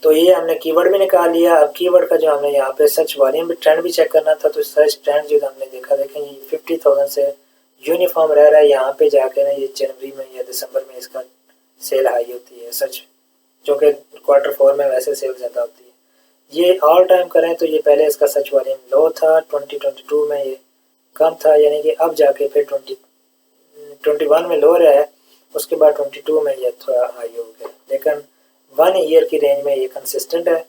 तो ये हमने कीवर्ड भी निकाल लिया। अब कीवर्ड का जो हमने यहाँ पे सर्च वॉल्यूम भी ट्रेंड भी चेक करना था, तो सर्च ट्रेंड जो हमने देखा, देखें ये 50,000 से यूनिफॉर्म रह रहा है। यहाँ पे जाके ना ये जनवरी में या दिसंबर में इसका सेल हाई होती है सच, जो कि Q4 में वैसे सेल ज़्यादा होती है। ये ऑल टाइम करें तो ये पहले इसका सर्च वॉल्यूम लो था, 2022 में ये कम था, यानी कि अब जाके फिर 2021 में लो रहा है, उसके बाद 22 में ये थोड़ा हाई हो गया, लेकिन 1 ईयर की रेंज में ये कंसिस्टेंट है।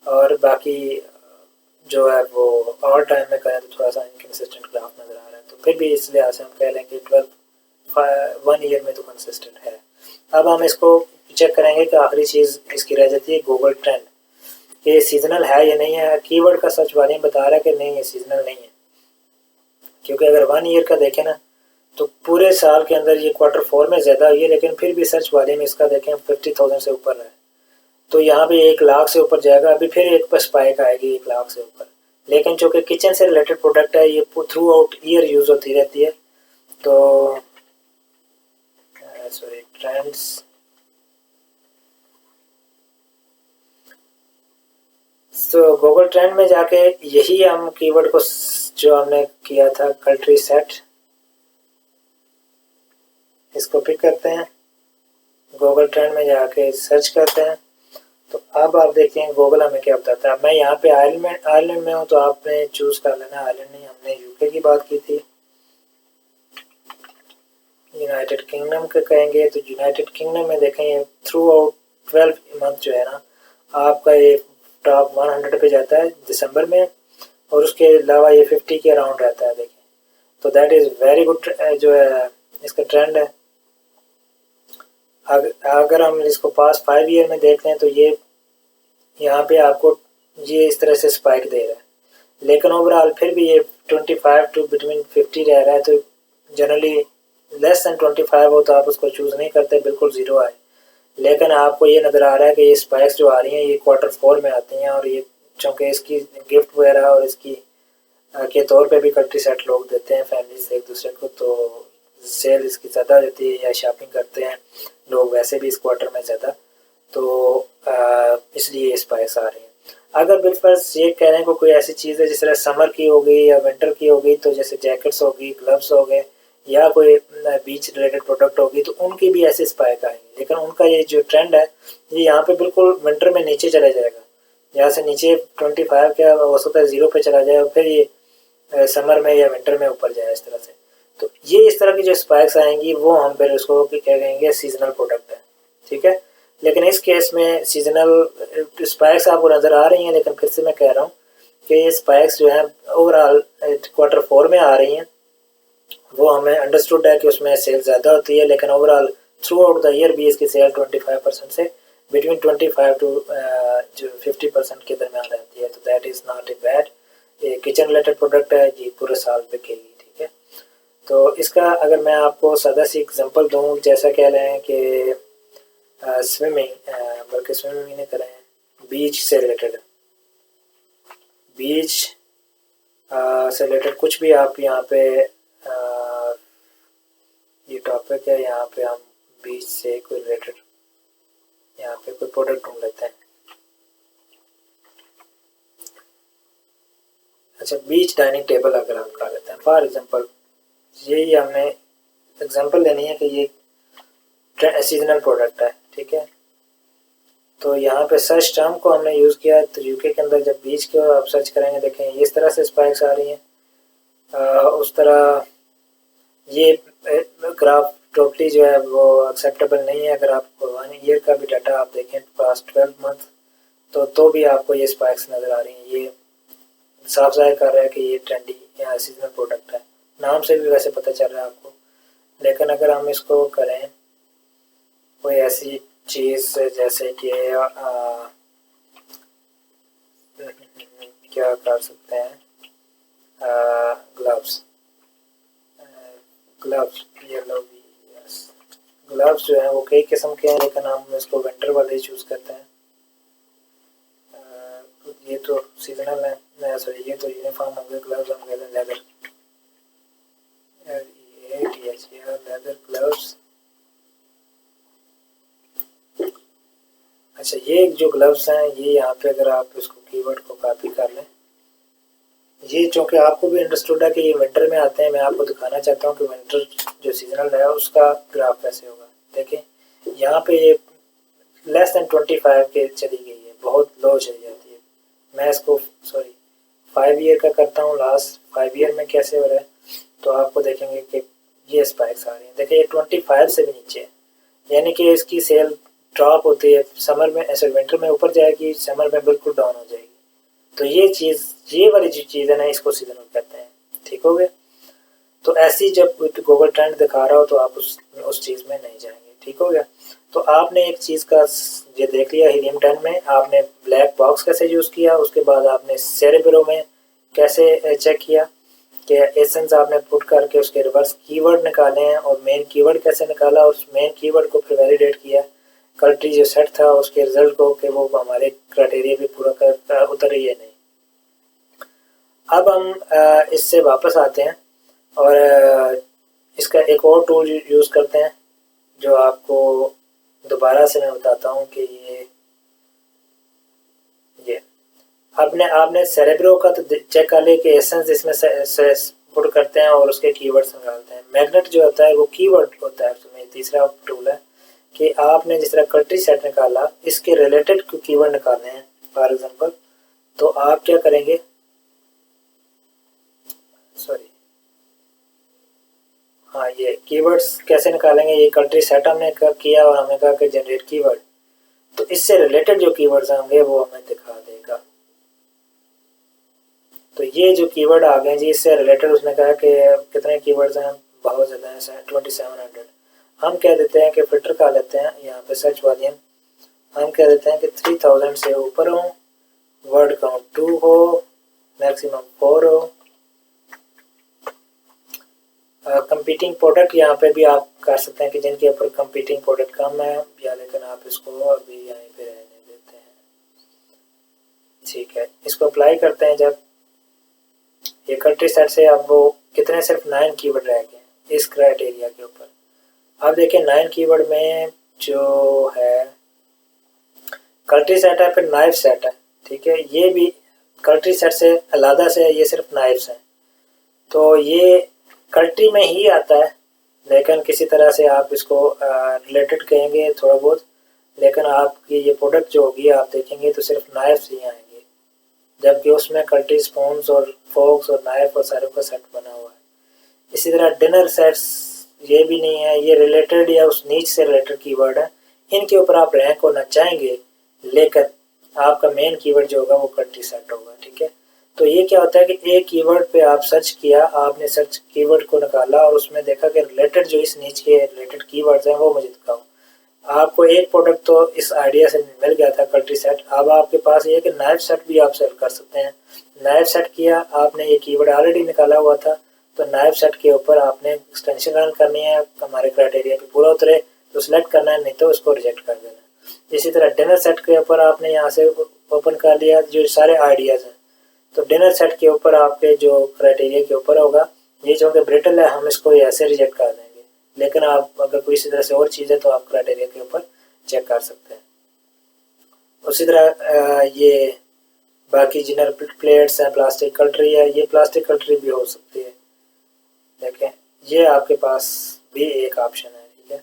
और बाकी जो है वो ऑल टाइम में करें तो थोड़ा सा इनकंसिस्टेंट ग्राफ नज़र आ रहा है, तो फिर भी इस लिहाज से हम कह लें कि 1 ईयर में तो कंसिस्टेंट है। अब हम इसको चेक करेंगे कि आखिरी चीज़ इसकी रह जाती है गूगल ट्रेंड, ये सीजनल है या नहीं है। कीवर्ड का सर्च वॉल्यूम बता रहा है कि नहीं, ये सीजनल नहीं है, क्योंकि अगर 1 ईयर का देखें ना तो पूरे साल के अंदर ये Q4 में ज़्यादा हुई है, लेकिन फिर भी सर्च वॉल्यूम इसका देखें 50,000 से ऊपर है, तो यहाँ पे 1 लाख से ऊपर जाएगा। अभी फिर एक पर स्पाइक आएगी 1 लाख से ऊपर, लेकिन चूँकि किचन से रिलेटेड प्रोडक्ट है, ये थ्रू आउट ईयर यूज़ होती रहती है। तो सॉरी, ट्रेंड्स, तो गूगल ट्रेंड में जाके यही हम कीवर्ड को जो हमने किया था कंट्री सेट, इसको पिक करते हैं, गूगल ट्रेंड में जाके सर्च करते हैं। तो अब आप देखें गूगल हमें क्या बताता है। मैं यहाँ पे आयरलैंड में हूँ, तो आपने चूज़ कर लेना आयरलैंड नहीं, हमने यूके की बात की थी। यूनाइटेड किंगडम के कहेंगे तो यूनाइटेड किंगडम में देखें ये थ्रू आउट 12 मंथ जो है ना आपका ये टॉप 100 पे जाता है दिसंबर में, और उसके अलावा ये 50 के अराउंड रहता है। देखें तो दैट इज़ वेरी गुड जो है इसका ट्रेंड है। अगर हम इसको पास 5 ईयर में देख लें तो ये यहाँ पे आपको ये इस तरह से स्पाइक दे रहा है, लेकिन ओवरऑल फिर भी ये 25 टू बिटवीन 50 रह रहा है। तो जनरली लेस दैन 25 हो तो आप उसको चूज़ नहीं करते, बिल्कुल ज़ीरो आए। लेकिन आपको ये नज़र आ रहा है कि ये स्पाइक्स जो आ रही हैं ये Q4 में आती हैं, और ये चूँकि इसकी गिफ्ट वगैरह और इसकी के तौर पे भी कंट्री सेट लोग देते हैं फैमिली से एक दूसरे को, तो सेल इसकी ज़्यादा रहती है या शॉपिंग करते हैं लोग वैसे भी इस क्वार्टर में ज़्यादा, तो इसलिए ये स्पाइक्स आ रही हैं। अगर बिलफर्ज ये कह रहे हैं कोई ऐसी चीज़ है जिस तरह समर की हो गई या विंटर की हो गई, तो जैसे जैकेट्स होगी, ग्लव्स हो गए या कोई बीच रिलेटेड प्रोडक्ट होगी, तो उनकी भी ऐसे स्पाइक आएंगे। लेकिन उनका ये जो ट्रेंड है ये यहाँ पे बिल्कुल विंटर में नीचे चला जाएगा, यहाँ से नीचे 25 क्या हो सकता है 0 पे चला जाए और फिर ये समर में या विंटर में ऊपर जाए इस तरह से। तो ये इस तरह की जो स्पाइक्स आएंगी वो हम फिर उसको क्या कहेंगे, सीजनल प्रोडक्ट है, ठीक है। लेकिन इस केस में सीजनल स्पाइक्स आपको नज़र आ रही हैं, लेकिन फिर से मैं कह रहा हूँ कि ये स्पाइक्स जो है ओवरऑल Q4 में आ रही हैं, वो हमें अंडरस्टूड है कि उसमें सेल ज़्यादा होती है, लेकिन overall through out the year भी इसकी सेल 25% से बिटवीन 25 to जो 50% के दरमियान रहती है। तो that is not a bad, ये किचन रिलेटेड प्रोडक्ट है, ये पूरे साल बिकेगी, ठीक है। तो इसका अगर मैं आपको सादा सी एग्जांपल दूँ, जैसा कह रहे हैं कि स्विमिंग, बल्कि स्विमिंग नहीं करें, बीच से रिलेटेड, बीच से रिलेटेड कुछ भी आप यहाँ पे ये टॉपिक है, यहाँ पे हम बीच से कोई रिलेटेड यहाँ पे कोई प्रोडक्ट ढूंढ लेते हैं। अच्छा, बीच डाइनिंग टेबल अगर हम कर लेते हैं फॉर एग्जांपल, यही हमने एग्जांपल लेनी है कि ये सीजनल प्रोडक्ट है, ठीक है। तो यहाँ पे सर्च टर्म को हमने यूज़ किया, तो यूके के अंदर जब बीच को आप सर्च करेंगे देखें इस तरह से स्पाइक्स आ रही हैं। उस तरह ये ग्राफ टोटली जो है वो एक्सेप्टेबल नहीं है। अगर आप 1 ईयर का भी डाटा आप देखें पास्ट 12 मंथ, तो भी आपको ये स्पाइक्स नज़र आ रही हैं। ये साफ ज़ाहिर कर रहा है कि ये ट्रेंडी या सीजनल प्रोडक्ट है, नाम से भी वैसे पता चल रहा है आपको। लेकिन अगर हम इसको करें कोई ऐसी चीज़ जैसे कि क्या कर सकते हैं, ग्लव्स, ग्लव्स येलो भी, यस, ग्लव्स जो है वो कई किस्म के हैं, लेकिन हम इसको विंटर वाले चूज़ करते हैं। ये तो सीजनल है, सॉरी ये तो यूनिफॉर्म हो गए, ग्लव्स हम कहते हैं लेदर, लेदर ग्लव्स। अच्छा, ये जो ग्लव्स हैं ये यहाँ पे अगर आप इसको कीवर्ड को कॉपी कर लें, ये चूँकि आपको भी अंडरस्टूड है कि ये विंटर में आते हैं, मैं आपको दिखाना चाहता हूँ कि विंटर जो सीजनल है उसका ग्राफ कैसे होगा। देखें यहाँ पे ये लेस देन 25 के चली गई है, बहुत लो चली जाती है। मैं इसको सॉरी 5 ईयर का करता हूँ, लास्ट 5 ईयर में कैसे हो रहा है, तो आपको देखेंगे कि ये स्पाइक्स आ रही हैं। देखिए ये 25 से भी नीचे है, यानी कि इसकी सेल ड्रॉप होती है, समर में ऐसे विंटर में ऊपर जाएगी, समर में बिल्कुल डाउन हो जाएगी। तो ये चीज़, ये वाली जो चीज़ है ना, इसको सीजनल कहते हैं, ठीक हो गया। तो ऐसी जब गूगल ट्रेंड दिखा रहा हो तो आप उस चीज़ में नहीं जाएंगे, ठीक हो गया। तो आपने एक चीज़ का ये देख लिया, हीलियम 10 में आपने ब्लैक बॉक्स कैसे यूज़ किया, उसके बाद आपने सेरेब्रो में कैसे चेक किया कि एसेंस आपने पुट करके उसके रिवर्स कीवर्ड निकाले हैं और मेन कीवर्ड कैसे निकाला, और उस मेन कीवर्ड को फिर वैलिडेट किया कंट्री जो सेट था उसके रिजल्ट को कि वो हमारे क्राइटेरिया भी पूरा कर उतर रही है नहीं। अब हम इससे वापस आते हैं और इसका एक और टूल यूज़ करते हैं जो आपको दोबारा से मैं बताता हूँ कि ये आपने सेरेब्रो का तो चेक कर ले कि एसेंस इसमें पुट करते हैं और उसके कीवर्ड्स निकालते हैं। मैग्नेट जो होता है वो कीवर्ड होता है, उसमें तीसरा टूल है कि आपने जिस तरह कंट्री सेट निकाला इसके रिलेटेड कीवर्ड निकालने हैं फॉर एग्जांपल, तो आप क्या करेंगे, सॉरी हाँ, ये कीवर्ड्स कैसे निकालेंगे, ये कंट्री सेट हमने किया और हमने कहा कि जनरेट कीवर्ड, तो इससे रिलेटेड जो कीवर्ड्स होंगे वो हमें दिखा देगा। तो ये जो कीवर्ड आ गए जी, इससे रिलेटेड उसने कहा कि कितने कीवर्ड्स हैं, बहुत ज़्यादा हैं, 2700। हम कह देते हैं कि फिल्टर कर लेते हैं यहाँ पे सर्च वॉल्यूम, हम कह देते हैं कि 3000 से ऊपर हो, वर्ड काउंट 2 हो, मैक्सिमम 4 हो। कंपीटिंग प्रोडक्ट यहाँ पे भी आप कर सकते हैं कि जिनके ऊपर कंपीटिंग प्रोडक्ट कम है, या लेकिन आप इसको अभी यहीं पे रहने देते हैं, ठीक है। इसको अप्लाई करते हैं, जब ये कंट्री सेट से अब वो कितने, सिर्फ 9 कीवर्ड रह गए इस क्राइटेरिया के ऊपर। अब देखिए 9 कीवर्ड में जो है कंट्री सेट है, फिर नाइफ सेट है, ठीक है, ये भी कंट्री सेट से अलग से है, ये सिर्फ नाइफ्स हैं। तो ये कंट्री में ही आता है, लेकिन किसी तरह से आप इसको रिलेटेड कहेंगे थोड़ा बहुत, लेकिन आपकी ये प्रोडक्ट जो होगी आप देखेंगे तो सिर्फ नाइफ्स ही आएंगे, जबकि उसमें कंट्री स्पून्स और फोक्स और नाइफ और सारों का सेट बना हुआ है। इसी तरह डिनर सेट्स ये भी नहीं है, ये रिलेटेड या उस नीच से रिलेटेड कीवर्ड है, इनके ऊपर आप रैंक होना चाहेंगे, लेकिन आपका मेन कीवर्ड जो होगा वो कंट्री सेट होगा, ठीक है। तो ये क्या होता है कि एक कीवर्ड पे आप सर्च किया, आपने सर्च कीवर्ड को निकाला और उसमें देखा कि रिलेटेड जो इस नीच के रिलेटेड कीवर्ड्स हैं वो मुझे दिखाओ। आपको एक प्रोडक्ट तो इस आइडिया से मिल गया था कंट्री सेट। अब आपके पास ये कि नाइफ सेट भी आप सेट कर सकते हैं। नाइफ सेट किया आपने, ये कीवर्ड ऑलरेडी निकाला हुआ था, तो नाइफ सेट के ऊपर आपने एक्सटेंशन रन करनी है, हमारे क्राइटेरिया पे पूरा उतरे तो सिलेक्ट करना है, नहीं तो उसको रिजेक्ट कर देना। इसी तरह डिनर सेट के ऊपर आपने यहाँ से ओपन कर लिया जो सारे आइडियाज़ हैं, तो डिनर सेट के ऊपर आपके जो क्राइटेरिया के ऊपर होगा, ये जो कि ब्रिटल है हम इसको ऐसे रिजेक्ट कर देंगे, लेकिन आप अगर कोई इसी तरह से और चीज़ है तो आप क्राइटेरिया के ऊपर चेक कर सकते हैं। उसी तरह ये बाकी जिनर प्लेट्स हैं, प्लास्टिक कटरी है, ये प्लास्टिक कटरी भी हो सकती है, देखें ये आपके पास भी एक ऑप्शन है, ठीक है।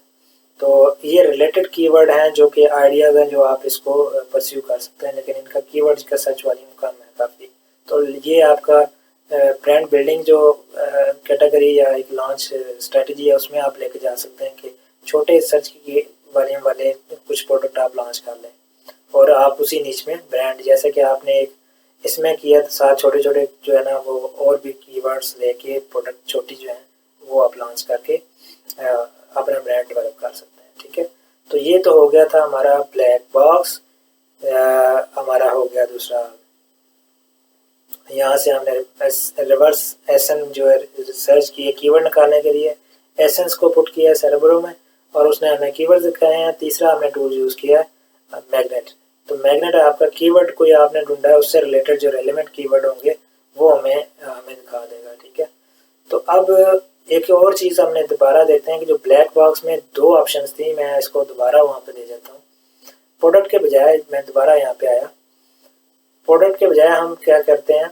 तो ये रिलेटेड कीवर्ड हैं जो कि आइडियाज़ हैं जो आप इसको परस्यू कर सकते हैं, लेकिन इनका कीवर्ड का सर्च वॉल्यूम कम है काफ़ी। तो ये आपका ब्रांड बिल्डिंग जो कैटेगरी या एक लॉन्च स्ट्रेटजी है उसमें आप लेके जा सकते हैं कि छोटे सर्च की वॉल्यूम वाले कुछ प्रोडक्ट आप लॉन्च कर लें और आप उसी नीच में ब्रांड, जैसे कि आपने एक इसमें किया तो साथ छोटे छोटे जो है ना वो और भी कीवर्ड्स लेके प्रोडक्ट छोटी जो है वो आप लॉन्च करके अपना ब्रांड डेवलप कर सकते हैं, ठीक है। तो ये तो हो गया था हमारा ब्लैक बॉक्स। हमारा हो गया दूसरा, यहाँ से हमने रिवर्स एसन जो है सर्च किए कीवर्ड निकालने के लिए, एसेंस को पुट किया सेरेब्रो में और उसने हमें कीवर्ड दिखाए हैं। तीसरा हमने टूल यूज़ किया है मैग्नेट। तो मैग्नेट आपका कीवर्ड कोई आपने ढूंढा है उससे रिलेटेड जो रेलेवेंट कीवर्ड होंगे वो हमें दिखा देगा, ठीक है। तो अब एक और चीज़ हमने दोबारा देखते हैं कि जो ब्लैक बॉक्स में 2 ऑप्शंस थी, मैं इसको दोबारा वहाँ पे दे जाता हूँ। प्रोडक्ट के बजाय मैं दोबारा यहाँ पे आया, प्रोडक्ट के बजाय हम क्या करते हैं,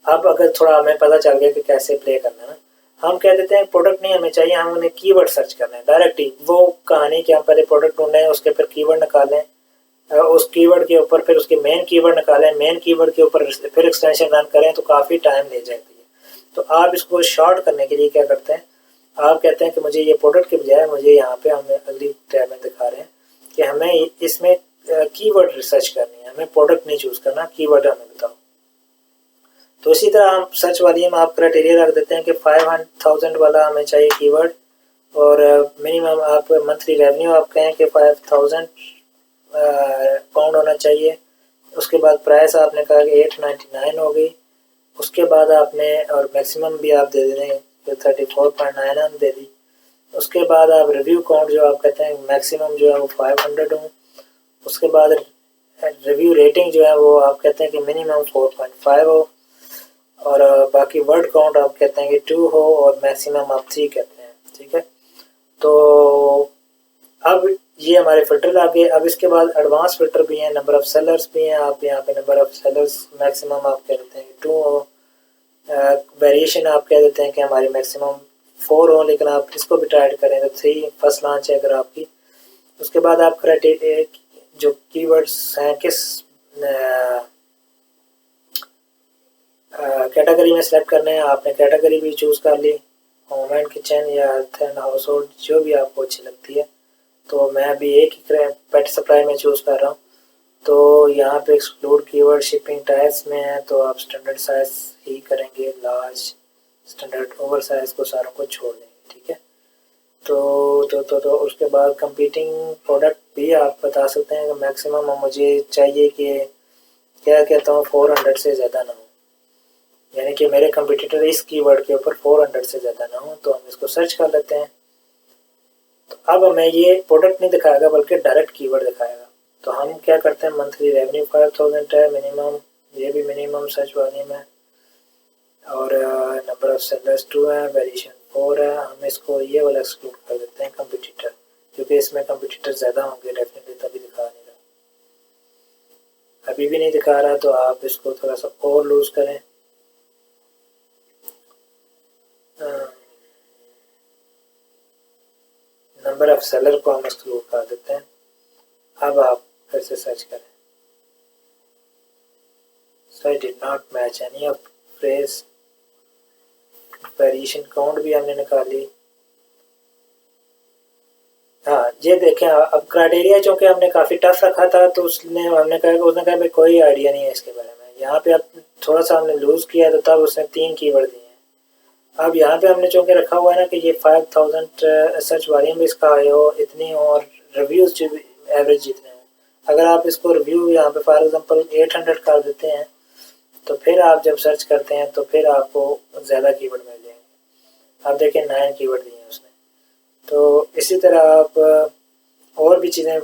अब अगर थोड़ा हमें पता चल गया कि कैसे प्ले करना है, हम कह देते हैं प्रोडक्ट नहीं हमें चाहिए, हम उन्हें कीवर्ड सर्च करना है डायरेक्ट ही। वो कहानी कि हम पहले प्रोडक्ट ढूंढें, उसके फिर कीवर्ड निकालें, उस कीवर्ड के ऊपर फिर उसके मेन कीवर्ड निकालें, मेन कीवर्ड के ऊपर फिर एक्सटेंशन रन करें, तो काफ़ी टाइम ले जाती है। तो आप इसको शॉर्ट करने के लिए क्या करते हैं, आप कहते हैं कि मुझे ये प्रोडक्ट के बजाय मुझे यहाँ पे हमें अगली टैब में दिखा रहे हैं कि हमें इसमें कीवर्ड रिसर्च करनी है, हमें प्रोडक्ट नहीं चूज़ करना, कीवर्ड हमें बताओ। तो इसी तरह हम सर्च वाली में आप क्राइटेरिया रख देते हैं कि 500,000 वाला हमें चाहिए कीवर्ड और मिनिमम आप मंथली रेवेन्यू आप कहें कि 5,000 पाउंड होना चाहिए। उसके बाद प्राइस आपने कहा कि 899 हो गई। उसके बाद आपने और मैक्सिमम भी आप दे दें तो 34.99 दे दी। उसके बाद आप रिव्यू काउंट जो आप कहते हैं मैक्सिमम जो है वो 500 हो। उसके बाद रिव्यू रेटिंग जो है वो आप कहते हैं कि मिनिमम 4.5 हो और बाकी वर्ड काउंट आप कहते हैं कि 2 हो और मैक्सिमम आप 3 कहते हैं, ठीक है। तो अब ये हमारे फिल्टर आ गए। अब इसके बाद एडवांस फिल्टर भी हैं, नंबर ऑफ़ सेलर्स भी हैं। आप यहाँ पे नंबर ऑफ़ सेलर्स मैक्सिमम आप कह देते हैं कि 2 हो, वेरिएशन आप कह देते हैं कि हमारी मैक्सिमम 4 हो, लेकिन आप इसको भी टाइट करें तो 3 फर्स्ट लॉन्च है अगर आपकी। उसके बाद आप क्राइटेरिया जो कीवर्ड्स हैं किस कैटेगरी में सेलेक्ट करने हैं, आपने कैटेगरी भी चूज़ कर ली, होम एंड किचन या हेल्थ एंड हाउस होल्ड जो भी आपको अच्छी लगती है। तो मैं अभी एक ही पेट सप्लाई में चूज़ कर रहा हूँ। तो यहाँ पे एक्सक्लूड कीवर्ड शिपिंग टाइप्स में है तो आप स्टैंडर्ड साइज ही करेंगे, लार्ज स्टैंडर्ड ओवर साइज को सारों को छोड़ देंगे, ठीक है। तो उसके बाद कंपीटिंग प्रोडक्ट भी आप बता सकते हैं कि मैक्सिमम मुझे चाहिए कि क्या कहता हूँ 400 से ज़्यादा ना हो, यानी कि मेरे कंपटीटर इस कीवर्ड के ऊपर 400 से ज़्यादा ना हो। तो हम इसको सर्च कर लेते हैं। तो अब हमें ये प्रोडक्ट नहीं दिखाएगा बल्कि डायरेक्ट कीवर्ड दिखाएगा। तो हम क्या करते हैं, मंथली रेवेन्यू 5,000 है मिनिमम, ये भी मिनिमम सर्च वाली में। और नंबर ऑफ सेलर्स 2 है, वेरिएशन 4 है। हम इसको ये वाला एक्सक्लूड कर देते हैं कंपटीटर, क्योंकि इसमें कंपटीटर ज़्यादा होंगे डेफिनेटली, तभी दिखा नहीं रहा। अभी भी नहीं दिखा रहा तो आप इसको थोड़ा सा और लूज करें। नंबर ऑफ सेलर को हम एक्सक्लूड कर देते हैं। अब आप फिर से सर्च करें। So I did not match any of phrase। Variation count भी हमने निकाली। हाँ ये देखें, अब क्राइटेरिया चूँकि हमने काफ़ी टफ रखा था तो हमने कहा भाई कोई आइडिया नहीं है इसके बारे में। यहाँ पे अब थोड़ा सा हमने लूज़ किया तो तब उसने 3 कीवर्ड दिए हैं। अब यहाँ पे हमने चूँकि रखा हुआ है ना कि ये 5000 सर्च वॉल्यूम भी इसका आए हो इतनी, और रिव्यूज़ जो एवरेज जितने हो। अगर आप इसको रिव्यू यहाँ पे फॉर एग्जांपल 800 कर देते हैं तो फिर आप जब सर्च करते हैं तो फिर आपको ज़्यादा कीवर्ड मिल जाएंगे। आप देखें 9 कीवर्ड दिए हैं उसने। तो इसी तरह आप और भी चीज़ें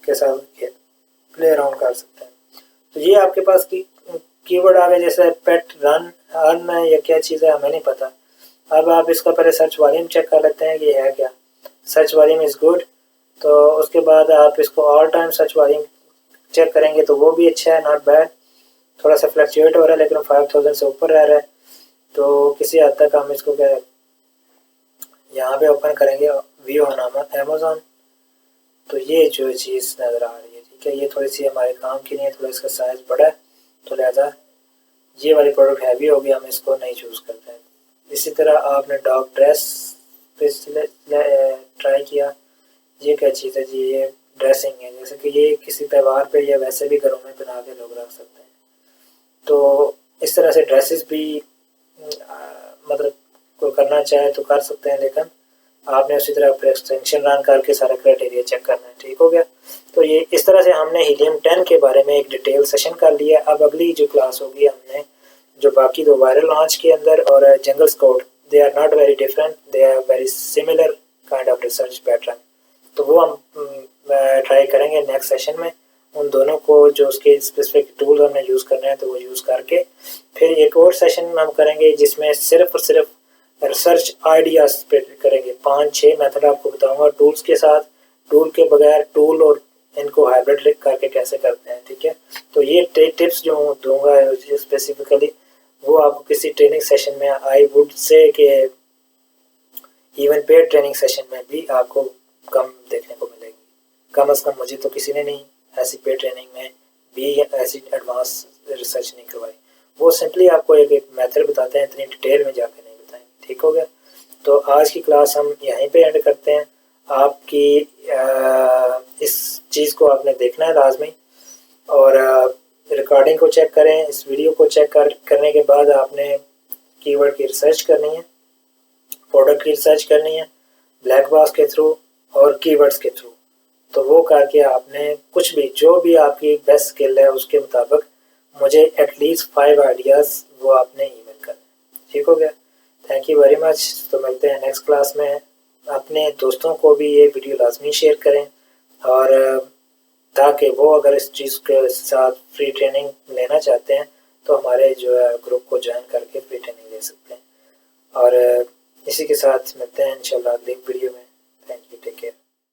के साथ प्ले अराउंड कर सकते हैं। तो ये आपके पास कीवर्ड आ गए, जैसे पेट, रन, अर्न या क्या चीज़ है हमें नहीं पता। अब आप इसका पहले सर्च वॉल्यूम चेक कर लेते हैं कि है क्या। सर्च वॉल्यूम इज़ गुड, तो उसके बाद आप इसको all time search volume check करेंगे तो वो भी अच्छा है, नॉट बैड। थोड़ा सा फ्लक्चुएट हो रहा है लेकिन 5000 से ऊपर रह रहा है, तो किसी हद तक हम इसको क्या यहाँ पे ओपन करेंगे व्यू ऑन अमेज़न। तो ये जो चीज़ नज़र आ रही है, ठीक है, ये थोड़ी सी हमारे काम की नहीं है, थोड़ा इसका साइज़ बड़ा है, तो लिहाजा ये वाली प्रोडक्ट हैवी होगी, हम इसको नहीं चूज़ करते हैं। इसी तरह आपने डॉग ड्रेस पे ट्राई किया। ये क्या चीज़ है जी? ये ड्रेसिंग है, जैसे कि ये किसी त्यौहार पे या वैसे भी घरों में बना के लोग रख सकते हैं। तो इस तरह से ड्रेसेस भी मतलब कोई करना चाहे तो कर सकते हैं, लेकिन आपने उसी तरह पर एक्सटेंशन रन करके सारा क्राइटेरिया चेक करना है। ठीक हो गया। तो ये इस तरह से हमने हीलियम 10 के बारे में एक डिटेल सेशन कर लिया। अब अगली जो क्लास होगी, हमने जो बाकी 2 वायरल लॉन्च के अंदर और Jungle Scout, they are not very different, they are very similar kind of research pattern. तो वो हम ट्राई करेंगे नेक्स्ट सेशन में। उन दोनों को जो उसके स्पेसिफिक टूल हमने यूज़ करने हैं तो वो यूज़ करके फिर एक और सेशन हम करेंगे जिसमें सिर्फ और सिर्फ रिसर्च आइडियाज़ पे करेंगे। 5-6 मेथड आपको बताऊंगा टूल्स के साथ, टूल के बगैर, टूल और इनको हाइब्रिड करके कैसे करते हैं। ठीक है, तो ये टिप्स जो दूंगा स्पेसिफिकली वो आपको किसी ट्रेनिंग सेशन में, आई वुड से कि इवन पेड ट्रेनिंग सेशन में भी आपको कम देखने को मिलेगी। कम अज़ कम मुझे तो किसी ने नहीं ऐसी पेड ट्रेनिंग में भी ऐसी एडवांस रिसर्च नहीं करवाई। वो सिंपली आपको एक मेथड बताते हैं, इतनी डिटेल में जाकर नहीं बताएंगे। ठीक हो गया। तो आज की क्लास हम यहीं पे एंड करते हैं। आपकी इस चीज़ को आपने देखना है लाजमी, और रिकॉर्डिंग को चेक करें। इस वीडियो को चेक करने के बाद आपने कीवर्ड की रिसर्च करनी है, प्रोडक्ट की रिसर्च करनी है ब्लैक बॉक्स के थ्रू और कीवर्ड्स के थ्रू। तो वो करके आपने कुछ भी, जो भी आपकी बेस्ट स्किल है उसके मुताबिक मुझे एटलीस्ट 5 आइडियाज़ वो आपने ईमेल करना। ठीक हो गया। Thank you very much. तो मिलते हैं नेक्स्ट क्लास में। अपने दोस्तों को भी ये वीडियो लाजमी शेयर करें, और ताकि वो अगर इस चीज़ के साथ फ्री ट्रेनिंग लेना चाहते हैं तो हमारे जो है ग्रुप को ज्वाइन करके फ्री ट्रेनिंग ले सकते हैं। और इसी के साथ मिलते हैं इंशाल्लाह अगली वीडियो में। Thank you, take care.